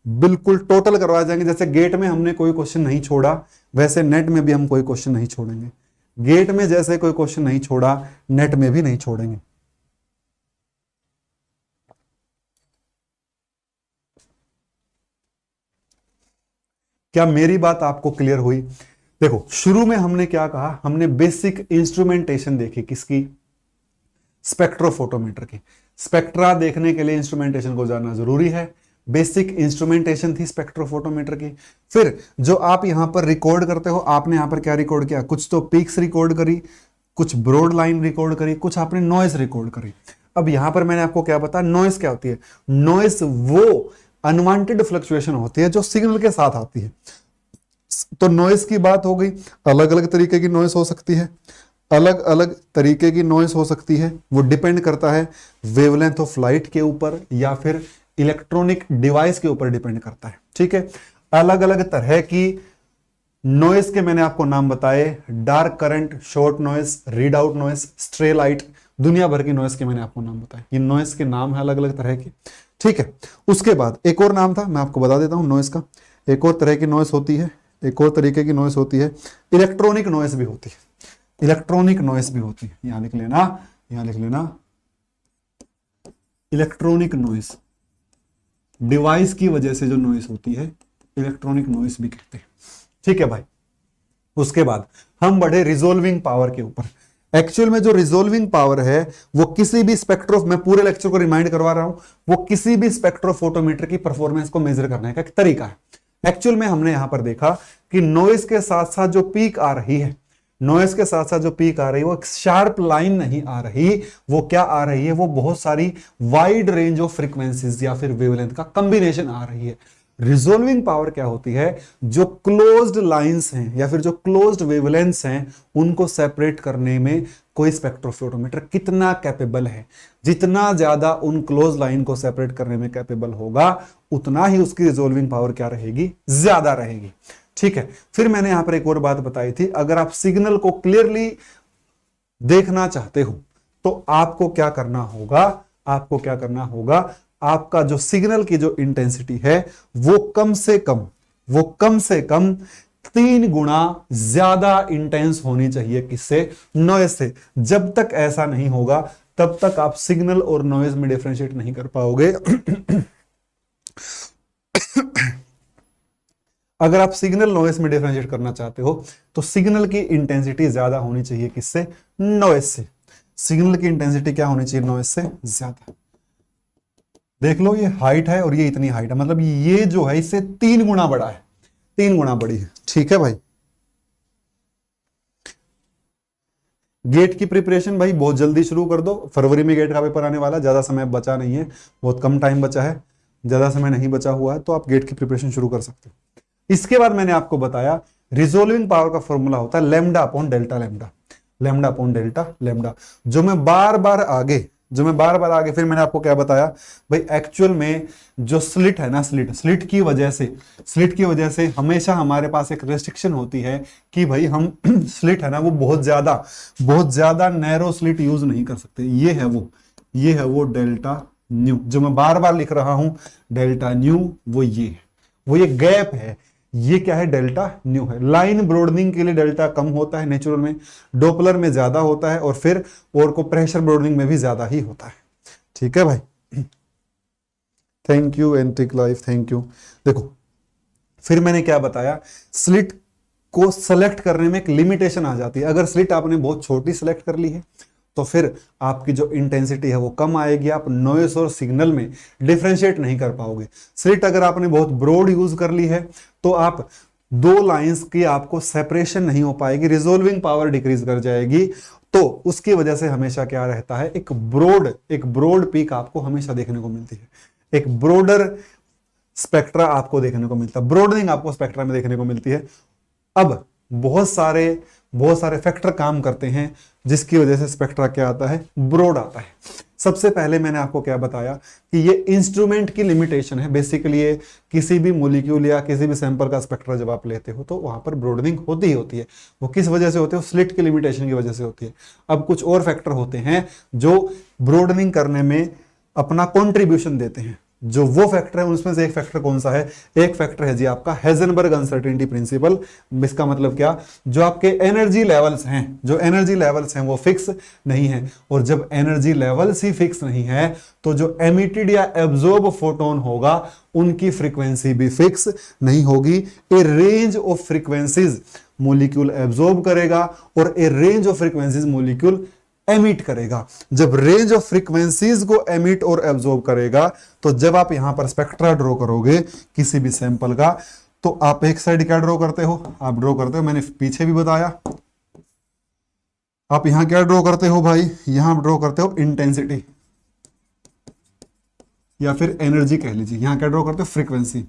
बिल्कुल टोटल करवाए जाएंगे। जैसे गेट में हमने कोई क्वेश्चन नहीं छोड़ा, वैसे नेट में भी हम कोई क्वेश्चन नहीं छोड़ेंगे। गेट में जैसे कोई क्वेश्चन नहीं छोड़ा, नेट में भी नहीं छोड़ेंगे। क्या मेरी बात आपको क्लियर हुई? देखो, शुरू में हमने क्या कहा, हमने बेसिक इंस्ट्रूमेंटेशन देखी, किसकी? स्पेक्ट्रोफोटोमीटर की। स्पेक्ट्रा देखने के लिए इंस्ट्रूमेंटेशन को जानना जरूरी है। बेसिक इंस्ट्रूमेंटेशन थी स्पेक्ट्रोफोटोमीटर की। फिर जो आप यहां पर रिकॉर्ड करते हो, आपने यहां पर क्या रिकॉर्ड किया? कुछ तो पीक्स रिकॉर्ड करी, कुछ ब्रॉड लाइन रिकॉर्ड करी, कुछ आपने नॉइस रिकॉर्ड करी। अब यहां पर मैंने आपको क्या बताया, नॉइस क्या होती है? नॉइस वो अनवांटेड फ्लक्चुएशन होती है जो सिग्नल के साथ आती है। तो नॉइस की बात हो गई। अलग अलग तरीके की नॉइस हो सकती है, अलग अलग तरीके की नॉइस हो सकती है। वो डिपेंड करता है वेवलेंथ ऑफ लाइट के ऊपर या फिर इलेक्ट्रॉनिक डिवाइस के ऊपर डिपेंड करता है। ठीक है, अलग अलग तरह की नॉइस के मैंने आपको नाम बताए, dark current, short noise, read out noise, stray light, दुनिया भर की नॉइस के मैंने आपको नाम बताए। ये नॉइस के नाम है अलग अलग तरह के। ठीक है, उसके बाद एक और नाम था, मैं आपको बता देता हूं नॉइस का। एक और तरह की नॉइस होती है, एक और तरीके की नॉइस होती है, इलेक्ट्रॉनिक नॉइस भी होती है। इलेक्ट्रॉनिक नॉइस भी होती है, यहां लिख लेना, यहां लिख लेना, इलेक्ट्रॉनिक नॉइस, डिवाइस की वजह से जो नॉइस होती है इलेक्ट्रॉनिक नॉइस भी कहते हैं। ठीक है भाई, उसके बाद हम बढ़े रिजोल्विंग पावर के ऊपर। एक्चुअल में जो रिजोल्विंग पावर है वो किसी भी स्पेक्ट्रो, मैं पूरे लेक्चर को रिमाइंड करवा रहा हूं, वो किसी भी स्पेक्ट्रोफोटोमीटर की परफॉर्मेंस को मेजर करने का एक तरीका है। एक्चुअल में हमने यहां पर देखा कि नॉइस के साथ साथ जो पीक आ रही है, नॉइस के साथ साथ जो पीक आ रही है वो एक शार्प लाइन नहीं आ रही, वो क्या आ रही है? वो बहुत सारी वाइड रेंज ऑफ फ्रीक्वेंसीज या फिर वेवलेंथ का कॉम्बिनेशन आ रही है। रिजोल्विंग पावर क्या होती है? जो क्लोज्ड लाइंस हैं या फिर जो क्लोज्ड वेवलेंथ्स हैं उनको सेपरेट करने में कोई स्पेक्ट्रोफोटोमीटर कितना कैपेबल है। जितना ज्यादा उन क्लोज लाइन को सेपरेट करने में कैपेबल होगा उतना ही उसकी रिजोल्विंग पावर क्या रहेगी? ज्यादा रहेगी। ठीक है, फिर मैंने यहां पर एक और बात बताई थी, अगर आप सिग्नल को क्लियरली देखना चाहते हो तो आपको क्या करना होगा? आपको क्या करना होगा? आपका जो सिग्नल की जो इंटेंसिटी है वो कम से कम 3 गुना ज्यादा इंटेंस होनी चाहिए। किससे? नॉइस से। जब तक ऐसा नहीं होगा तब तक आप सिग्नल और नॉइस में डिफरेंशिएट नहीं कर पाओगे। अगर आप सिग्नल नॉइस में डिफरेंशिएट करना चाहते हो तो सिग्नल की इंटेंसिटी ज्यादा होनी चाहिए। किससे? नॉइस से। सिग्नल की इंटेंसिटी क्या होनी चाहिए? नॉइस से ज्यादा। देख लो, ये हाइट है और ये इतनी हाइट है, मतलब ये जो है इससे 3 गुना बड़ा है, 3 गुना बड़ी है। ठीक है भाई, गेट की प्रिपरेशन भाई बहुत जल्दी शुरू कर दो। फरवरी में गेट का पेपर आने वाला है, ज्यादा समय बचा नहीं है, बहुत कम टाइम बचा है, ज्यादा समय नहीं बचा हुआ है, तो आप गेट की प्रिपरेशन शुरू कर सकते हो। इसके बाद मैंने आपको बताया रिजोल्विंग पावर का फॉर्मूला होता है lambda upon delta lambda, lambda upon delta lambda. जो मैं बार बार आगे फिर मैंने आपको क्या बताया भाई, एक्चुअल में जो स्लिट है ना, स्लिट की वजह से हमेशा हमारे पास एक रेस्ट्रिक्शन होती है कि भाई हम स्लिट है ना वो बहुत ज्यादा नैरो स्लिट यूज नहीं कर सकते। ये है वो डेल्टा न्यू, जो मैं बार बार लिख रहा हूं डेल्टा न्यू, वो ये गैप है। ये क्या है? डेल्टा न्यू है। लाइन ब्रॉडनिंग के लिए डेल्टा कम होता है नेचुरल में, डॉपलर में ज्यादा होता है, और फिर और को प्रेशर ब्रॉडनिंग में भी ज्यादा ही होता है। ठीक है भाई, thank you antique life, thank you. देखो, फिर मैंने क्या बताया, स्लिट को सेलेक्ट करने में एक लिमिटेशन आ जाती है। अगर स्लिट आपने बहुत छोटी सेलेक्ट कर ली है तो फिर आपकी जो इंटेंसिटी है वो कम आएगी, आप नॉइस और सिग्नल में डिफरेंशिएट नहीं कर पाओगे। स्लिट अगर आपने बहुत ब्रॉड यूज कर ली है तो आप 2 लाइंस की आपको सेपरेशन नहीं हो पाएगी, रिजोल्विंग पावर डिक्रीज कर जाएगी। तो उसकी वजह से हमेशा क्या रहता है, एक ब्रॉड पीक आपको हमेशा देखने को मिलती है, एक ब्रॉडर स्पेक्ट्रा आपको देखने को मिलता है, ब्रॉडनिंग आपको स्पेक्ट्रा में देखने को मिलती है। अब बहुत सारे फैक्टर काम करते हैं जिसकी वजह से स्पेक्ट्रा क्या आता है? ब्रॉड आता है। सबसे पहले मैंने आपको क्या बताया कि ये इंस्ट्रूमेंट की लिमिटेशन है। बेसिकली ये किसी भी मोलिक्यूल या किसी भी सैंपल का स्पेक्ट्रा जब आप लेते हो तो वहां पर ब्रॉडनिंग होती ही होती है। वो किस वजह से होती है? स्लिट की लिमिटेशन की वजह से होती है। अब कुछ और फैक्टर होते हैं जो ब्रॉडनिंग करने में अपना कॉन्ट्रीब्यूशन देते हैं। जो वो फैक्टर है उसमें से एक फैक्टर कौन सा है? एक फैक्टर है जी आपका हेजनबर्ग अनसर्टेनिटी प्रिंसिपल। इसका मतलब क्या? जो आपके एनर्जी लेवल्स हैं, जो एनर्जी लेवल्स हैं वो फिक्स नहीं है, और जब एनर्जी लेवल्स ही फिक्स नहीं है तो जो एमिटेड या एब्जॉर्ब फोटोन होगा उनकी फ्रीक्वेंसी भी फिक्स नहीं होगी। ए range of frequencies molecule absorb करेगा और ए range of frequencies molecule emit करेगा। जब रेंज ऑफ फ्रीक्वेंसीज को एमिट और एब्जॉर्ब करेगा तो जब आप यहां पर स्पेक्ट्रा ड्रॉ करोगे किसी भी सैंपल का, तो आप एक साइड क्या ड्रॉ करते हो? आप ड्रॉ करते हो, मैंने पीछे भी बताया, आप यहां क्या ड्रॉ करते हो भाई? यहां ड्रॉ करते हो इंटेंसिटी या फिर एनर्जी कह लीजिए। यहां क्या ड्रॉ करते हो? फ्रीक्वेंसी।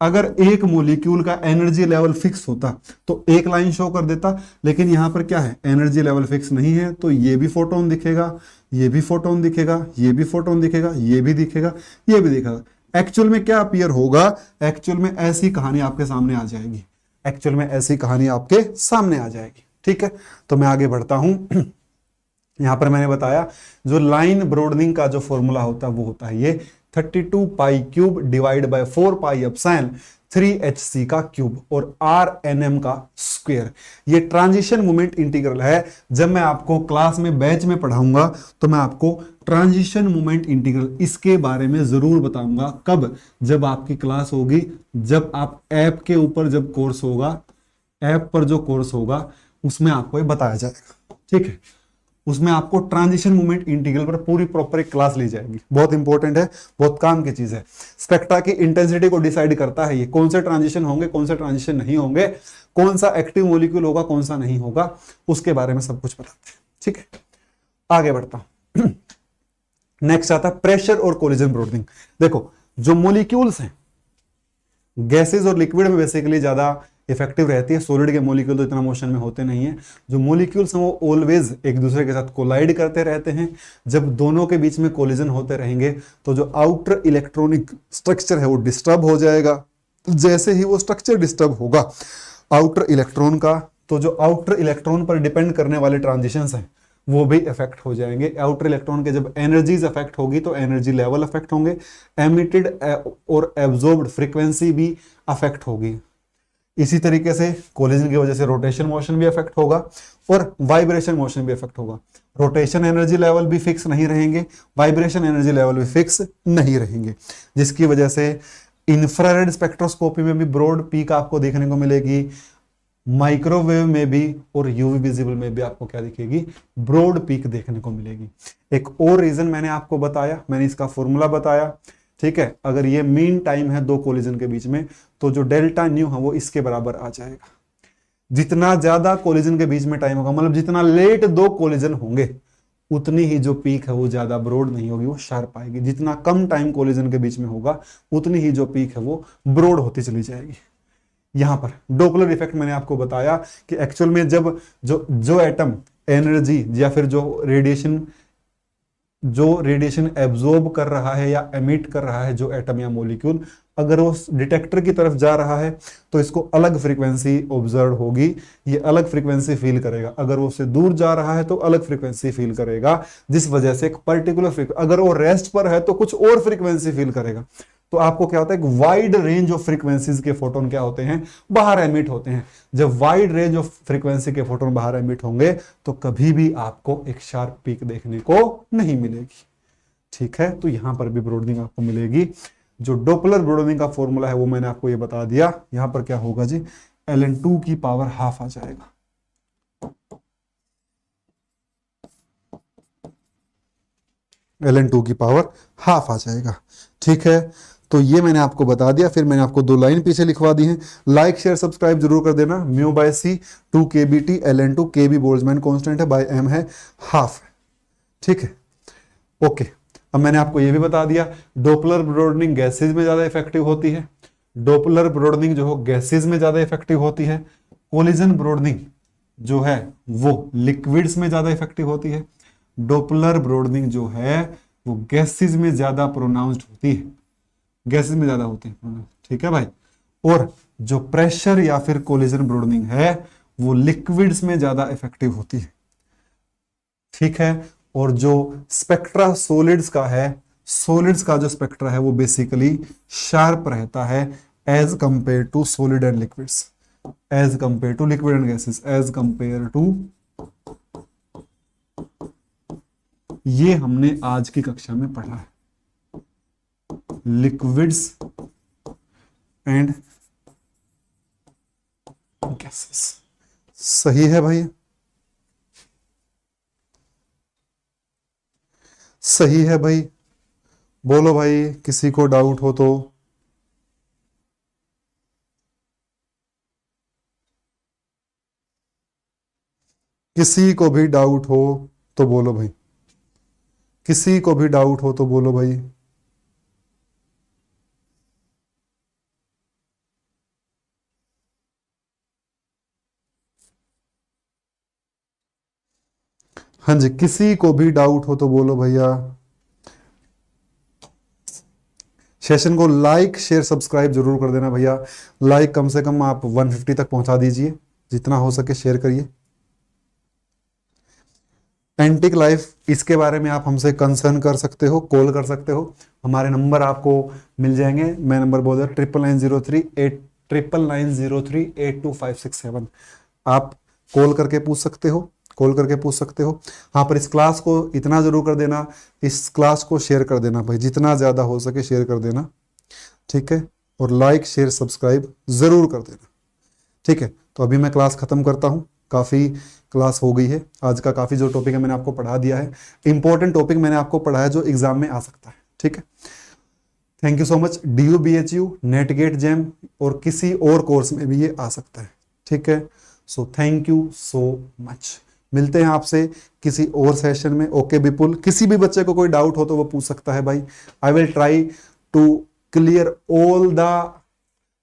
अगर एक मॉलिक्यूल का एनर्जी लेवल फिक्स होता तो एक लाइन शो कर देता, लेकिन यहां पर क्या है? एनर्जी लेवल फिक्स नहीं है, तो ये भी फोटोन दिखेगा, ये भी फोटोन दिखेगा, ये भी फोटोन दिखेगा, ये भी दिखेगा, ये भी दिखेगा। एक्चुअल में क्या अपीयर होगा? एक्चुअल में ऐसी कहानी आपके सामने आ जाएगी। एक्चुअल में ऐसी कहानी आपके सामने आ जाएगी। ठीक है, तो मैं आगे बढ़ता हूं। यहां पर मैंने बताया जो लाइन ब्रॉडनिंग का जो फॉर्मूला होता है वो होता है ये 32 पाई cube divide by 4 pi epsilon 3hc का क्यूब और rnm का स्क्वायर। ये ट्रांजिशन मोमेंट इंटीग्रल है। जब मैं आपको क्लास में बैच में पढ़ाऊंगा तो मैं आपको ट्रांजिशन मोमेंट इंटीग्रल इसके बारे में जरूर बताऊंगा। कब? जब आपकी क्लास होगी, जब आप ऐप के ऊपर जब कोर्स होगा, ऐप पर जो कोर्स होगा उसमें आपको ये बताया जाएगा। ठीक है, उसमें आपको ट्रांजिशन मूवमेंट इंटीग्रल पर पूरी प्रॉपर एक क्लास ली जाएगी। बहुत इंपॉर्टेंट है, बहुत काम की चीज है। स्पेक्ट्रा की इंटेंसिटी को डिसाइड करता है ये, कौन से ट्रांजिशन होंगे, कौन से ट्रांजिशन नहीं होंगे, कौन सा एक्टिव मॉलिक्यूल होगा, कौन सा नहीं होगा, उसके बारे में सब कुछ बताते हैं। ठीक है, आगे बढ़ता हूं। नेक्स्ट आता है प्रेशर और कोलिजन ब्रॉडनिंग। देखो, जो मॉलिक्यूल्स हैं गैसेज और लिक्विड में बेसिकली ज्यादा इफेक्टिव रहती है। सॉलिड के मॉलिक्यूल तो इतना मोशन में होते नहीं है। जो मॉलिक्यूल्स हैं वो ऑलवेज एक दूसरे के साथ कोलाइड करते रहते हैं। जब दोनों के बीच में कोलिजन होते रहेंगे तो जो आउटर इलेक्ट्रॉनिक स्ट्रक्चर है वो डिस्टर्ब हो जाएगा। जैसे ही वो स्ट्रक्चर डिस्टर्ब होगा आउटर इलेक्ट्रॉन का, तो जो आउटर इलेक्ट्रॉन पर डिपेंड करने वाले ट्रांजिशंस हैं वो भी इफेक्ट हो जाएंगे। आउटर इलेक्ट्रॉन के जब एनर्जीज इफेक्ट होगी तो एनर्जी लेवल इफेक्ट होंगे, एमिटेड और एब्जॉर्ब्ड फ्रीक्वेंसी भी अफेक्ट होगी। इसी तरीके से कोलिजन की वजह से रोटेशन मोशन भी इफेक्ट होगा और वाइब्रेशन मोशन भी इफेक्ट होगा। रोटेशन एनर्जी लेवल भी फिक्स नहीं रहेंगे, वाइब्रेशन एनर्जी लेवल भी फिक्स नहीं रहेंगे, जिसकी वजह से इंफ्रारेड स्पेक्ट्रोस्कोपी में भी ब्रॉड पीक आपको देखने को मिलेगी। माइक्रोवेव में भी और यूवी विजिबल में भी आपको क्या दिखेगी? ब्रॉड पीक देखने को मिलेगी। एक और रीजन मैंने आपको बताया, मैंने इसका फॉर्मूला बताया। ठीक है, अगर ये मीन टाइम है दो कोलिजन के बीच में तो जो डेल्टा न्यू है वो इसके बराबर आ जाएगा। जितना ज्यादा कोलिजन के बीच में टाइम होगा, मतलब जितना लेट दो कोलिजन होंगे उतनी ही जो पीक है वो ज्यादा ब्रॉड नहीं होगी, वो शार्प आएगी। जितना कम टाइम कोलिजन के बीच में होगा उतनी ही जो पीक है वो ब्रॉड होती चली जाएगी। यहां पर डोपलर इफेक्ट मैंने आपको बताया कि एक्चुअल में जब जो एटम एनर्जी या फिर जो रेडिएशन एब्जॉर्ब कर रहा है या एमिट कर रहा है जो एटम या मॉलिक्यूल, अगर वो डिटेक्टर की तरफ जा रहा है तो इसको अलग फ्रीक्वेंसी ऑब्जर्व होगी, ये अलग फ्रीक्वेंसी फील करेगा। अगर वो उससे दूर जा रहा है तो अलग फ्रीक्वेंसी फील करेगा, जिस वजह से एक पर्टिकुलर अगर वो रेस्ट पर है तो कुछ और फ्रीक्वेंसी फील करेगा। तो आपको क्या होता है? एक वाइड रेंज ऑफ फ्रीक्वेंसीज के फोटोन क्या होते हैं? बाहर एमिट होते हैं। जब वाइड रेंज ऑफ फ्रीक्वेंसी के फोटोन बाहर एमिट होंगे तो कभी भी आपको एक शार्प पीक देखने को नहीं मिलेगी। ठीक है, तो यहां पर भी ब्रॉडनिंग आपको मिलेगी। जो डोपलर ब्रॉडनिंग का फॉर्मूला है वो मैंने आपको ये बता दिया। यहां पर क्या होगा जी? ln2 की पावर हाफ आ जाएगा। ln2 की पावर हाफ आ जाएगा। ठीक है, तो ये मैंने आपको बता दिया। फिर मैंने आपको 2 लाइन पीछे लिखवा दी हैं। लाइक शेयर सब्सक्राइब जरूर कर देना। Mu by C 2 kBt ln2 kb Boltzmann constant है, बाय m है हाफ है। ठीक है, ओके। अब मैंने आपको ये भी बता दिया डोपलर ब्रॉडनिंग गैसेज में ज्यादा इफेक्टिव होती है। डोपलर ब्रॉडनिंग जो हो गैसेज में ज्यादा इफेक्टिव होती है। कोलिजन ब्रॉडनिंग जो है वो लिक्विड्स में ज्यादा इफेक्टिव होती है। डॉपलर ब्रॉडनिंग जो है वो गैसेस में ज्यादा प्रोनाउंस्ड होती है, गैसेस में ज्यादा होती है, ठीक है भाई। और जो प्रेशर या फिर कोलिजन ब्रॉडनिंग है वो लिक्विड्स में ज्यादा इफेक्टिव होती है, ठीक है। और जो स्पेक्ट्रा सॉलिड्स का है, सॉलिड्स का जो स्पेक्ट्रा है वो बेसिकली शार्प रहता है as compare to solid and liquids, as compare to liquid and gases, as compare to, ये हमने आज की कक्षा में पढ़ा है, लिक्विड्स एंड गैसेस। सही है भाई, सही है भाई, बोलो भाई किसी को डाउट हो तो। किसी को भी डाउट हो तो बोलो भाई, किसी को भी डाउट हो तो बोलो भाई। हाँ जी, किसी को भी डाउट हो तो बोलो भैया। सेशन को लाइक शेयर सब्सक्राइब जरूर कर देना भैया। लाइक कम से कम आप 150 तक पहुंचा दीजिए, जितना हो सके शेयर करिए। एंटिक लाइफ, इसके बारे में आप हमसे कंसर्न कर सकते हो, कॉल कर सकते हो। हमारे नंबर आपको मिल जाएंगे, मैं नंबर बोल रहा 9903 8256 7। आप कॉल करके पूछ सकते हो, कॉल करके पूछ सकते हो। हाँ, पर इस क्लास को इतना जरूर कर देना, इस क्लास को शेयर कर देना भाई, जितना ज्यादा हो सके शेयर कर देना, ठीक है। और लाइक शेयर सब्सक्राइब जरूर कर देना, ठीक है। तो अभी मैं क्लास खत्म करता हूँ, काफी क्लास हो गई है आज का, काफी जो टॉपिक है मैंने आपको पढ़ा दिया है, इंपॉर्टेंट टॉपिक मैंने आपको पढ़ाया जो एग्जाम में आ सकता है, ठीक है। Thank you so much. DU BHU NET GATE JAM और किसी और कोर्स में भी ये आ सकता है, ठीक है। So thank you so much. मिलते हैं आपसे किसी और सेशन में। ओके विपुल, किसी भी बच्चे को कोई डाउट हो तो वो पूछ सकता है भाई। I will try to clear all the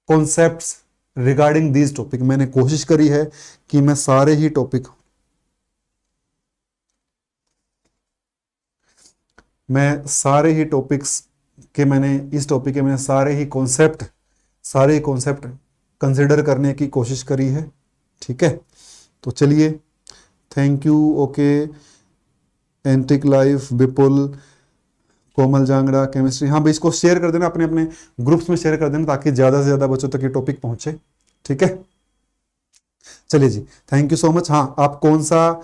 concepts regarding this topic. मैंने कोशिश करी है कि मैं सारे ही टॉपिक, मैं सारे ही टॉपिक्स के, मैंने इस टॉपिक के मैंने सारे ही कॉन्सेप्ट कंसिडर करने की कोशिश करी है, ठीक है। तो चलिए, thank you. Okay, antique life, Vipul, Komal Jangra, chemistry. हाँ भाई, इसको शेयर कर देना, अपने अपने ग्रुप्स में शेयर कर देना ताकि ज्यादा से ज्यादा बच्चों तक ये टॉपिक पहुंचे, ठीक है। चलिए जी, थैंक यू सो मच। हाँ, आप कौन सा,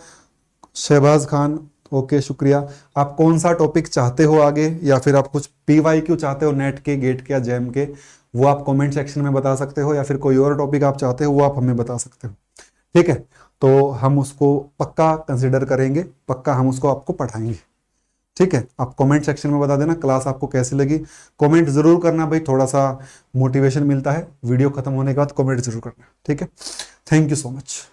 शहबाज खान, ओके शुक्रिया। आप कौन सा टॉपिक चाहते हो आगे, या फिर आप कुछ PYQ चाहते हो नेट के, गेट के या जैम के, वो आप कमेंट सेक्शन में बता सकते हो, या फिर कोई और टॉपिक आप चाहते हो वो आप हमें बता सकते हो, ठीक है। तो हम उसको पक्का कंसिडर करेंगे, पक्का हम उसको आपको पढ़ाएंगे, ठीक है। आप कमेंट सेक्शन में बता देना क्लास आपको कैसी लगी। कमेंट जरूर करना भाई, थोड़ा सा मोटिवेशन मिलता है। वीडियो खत्म होने के बाद कमेंट जरूर करना, ठीक है। Thank you so much.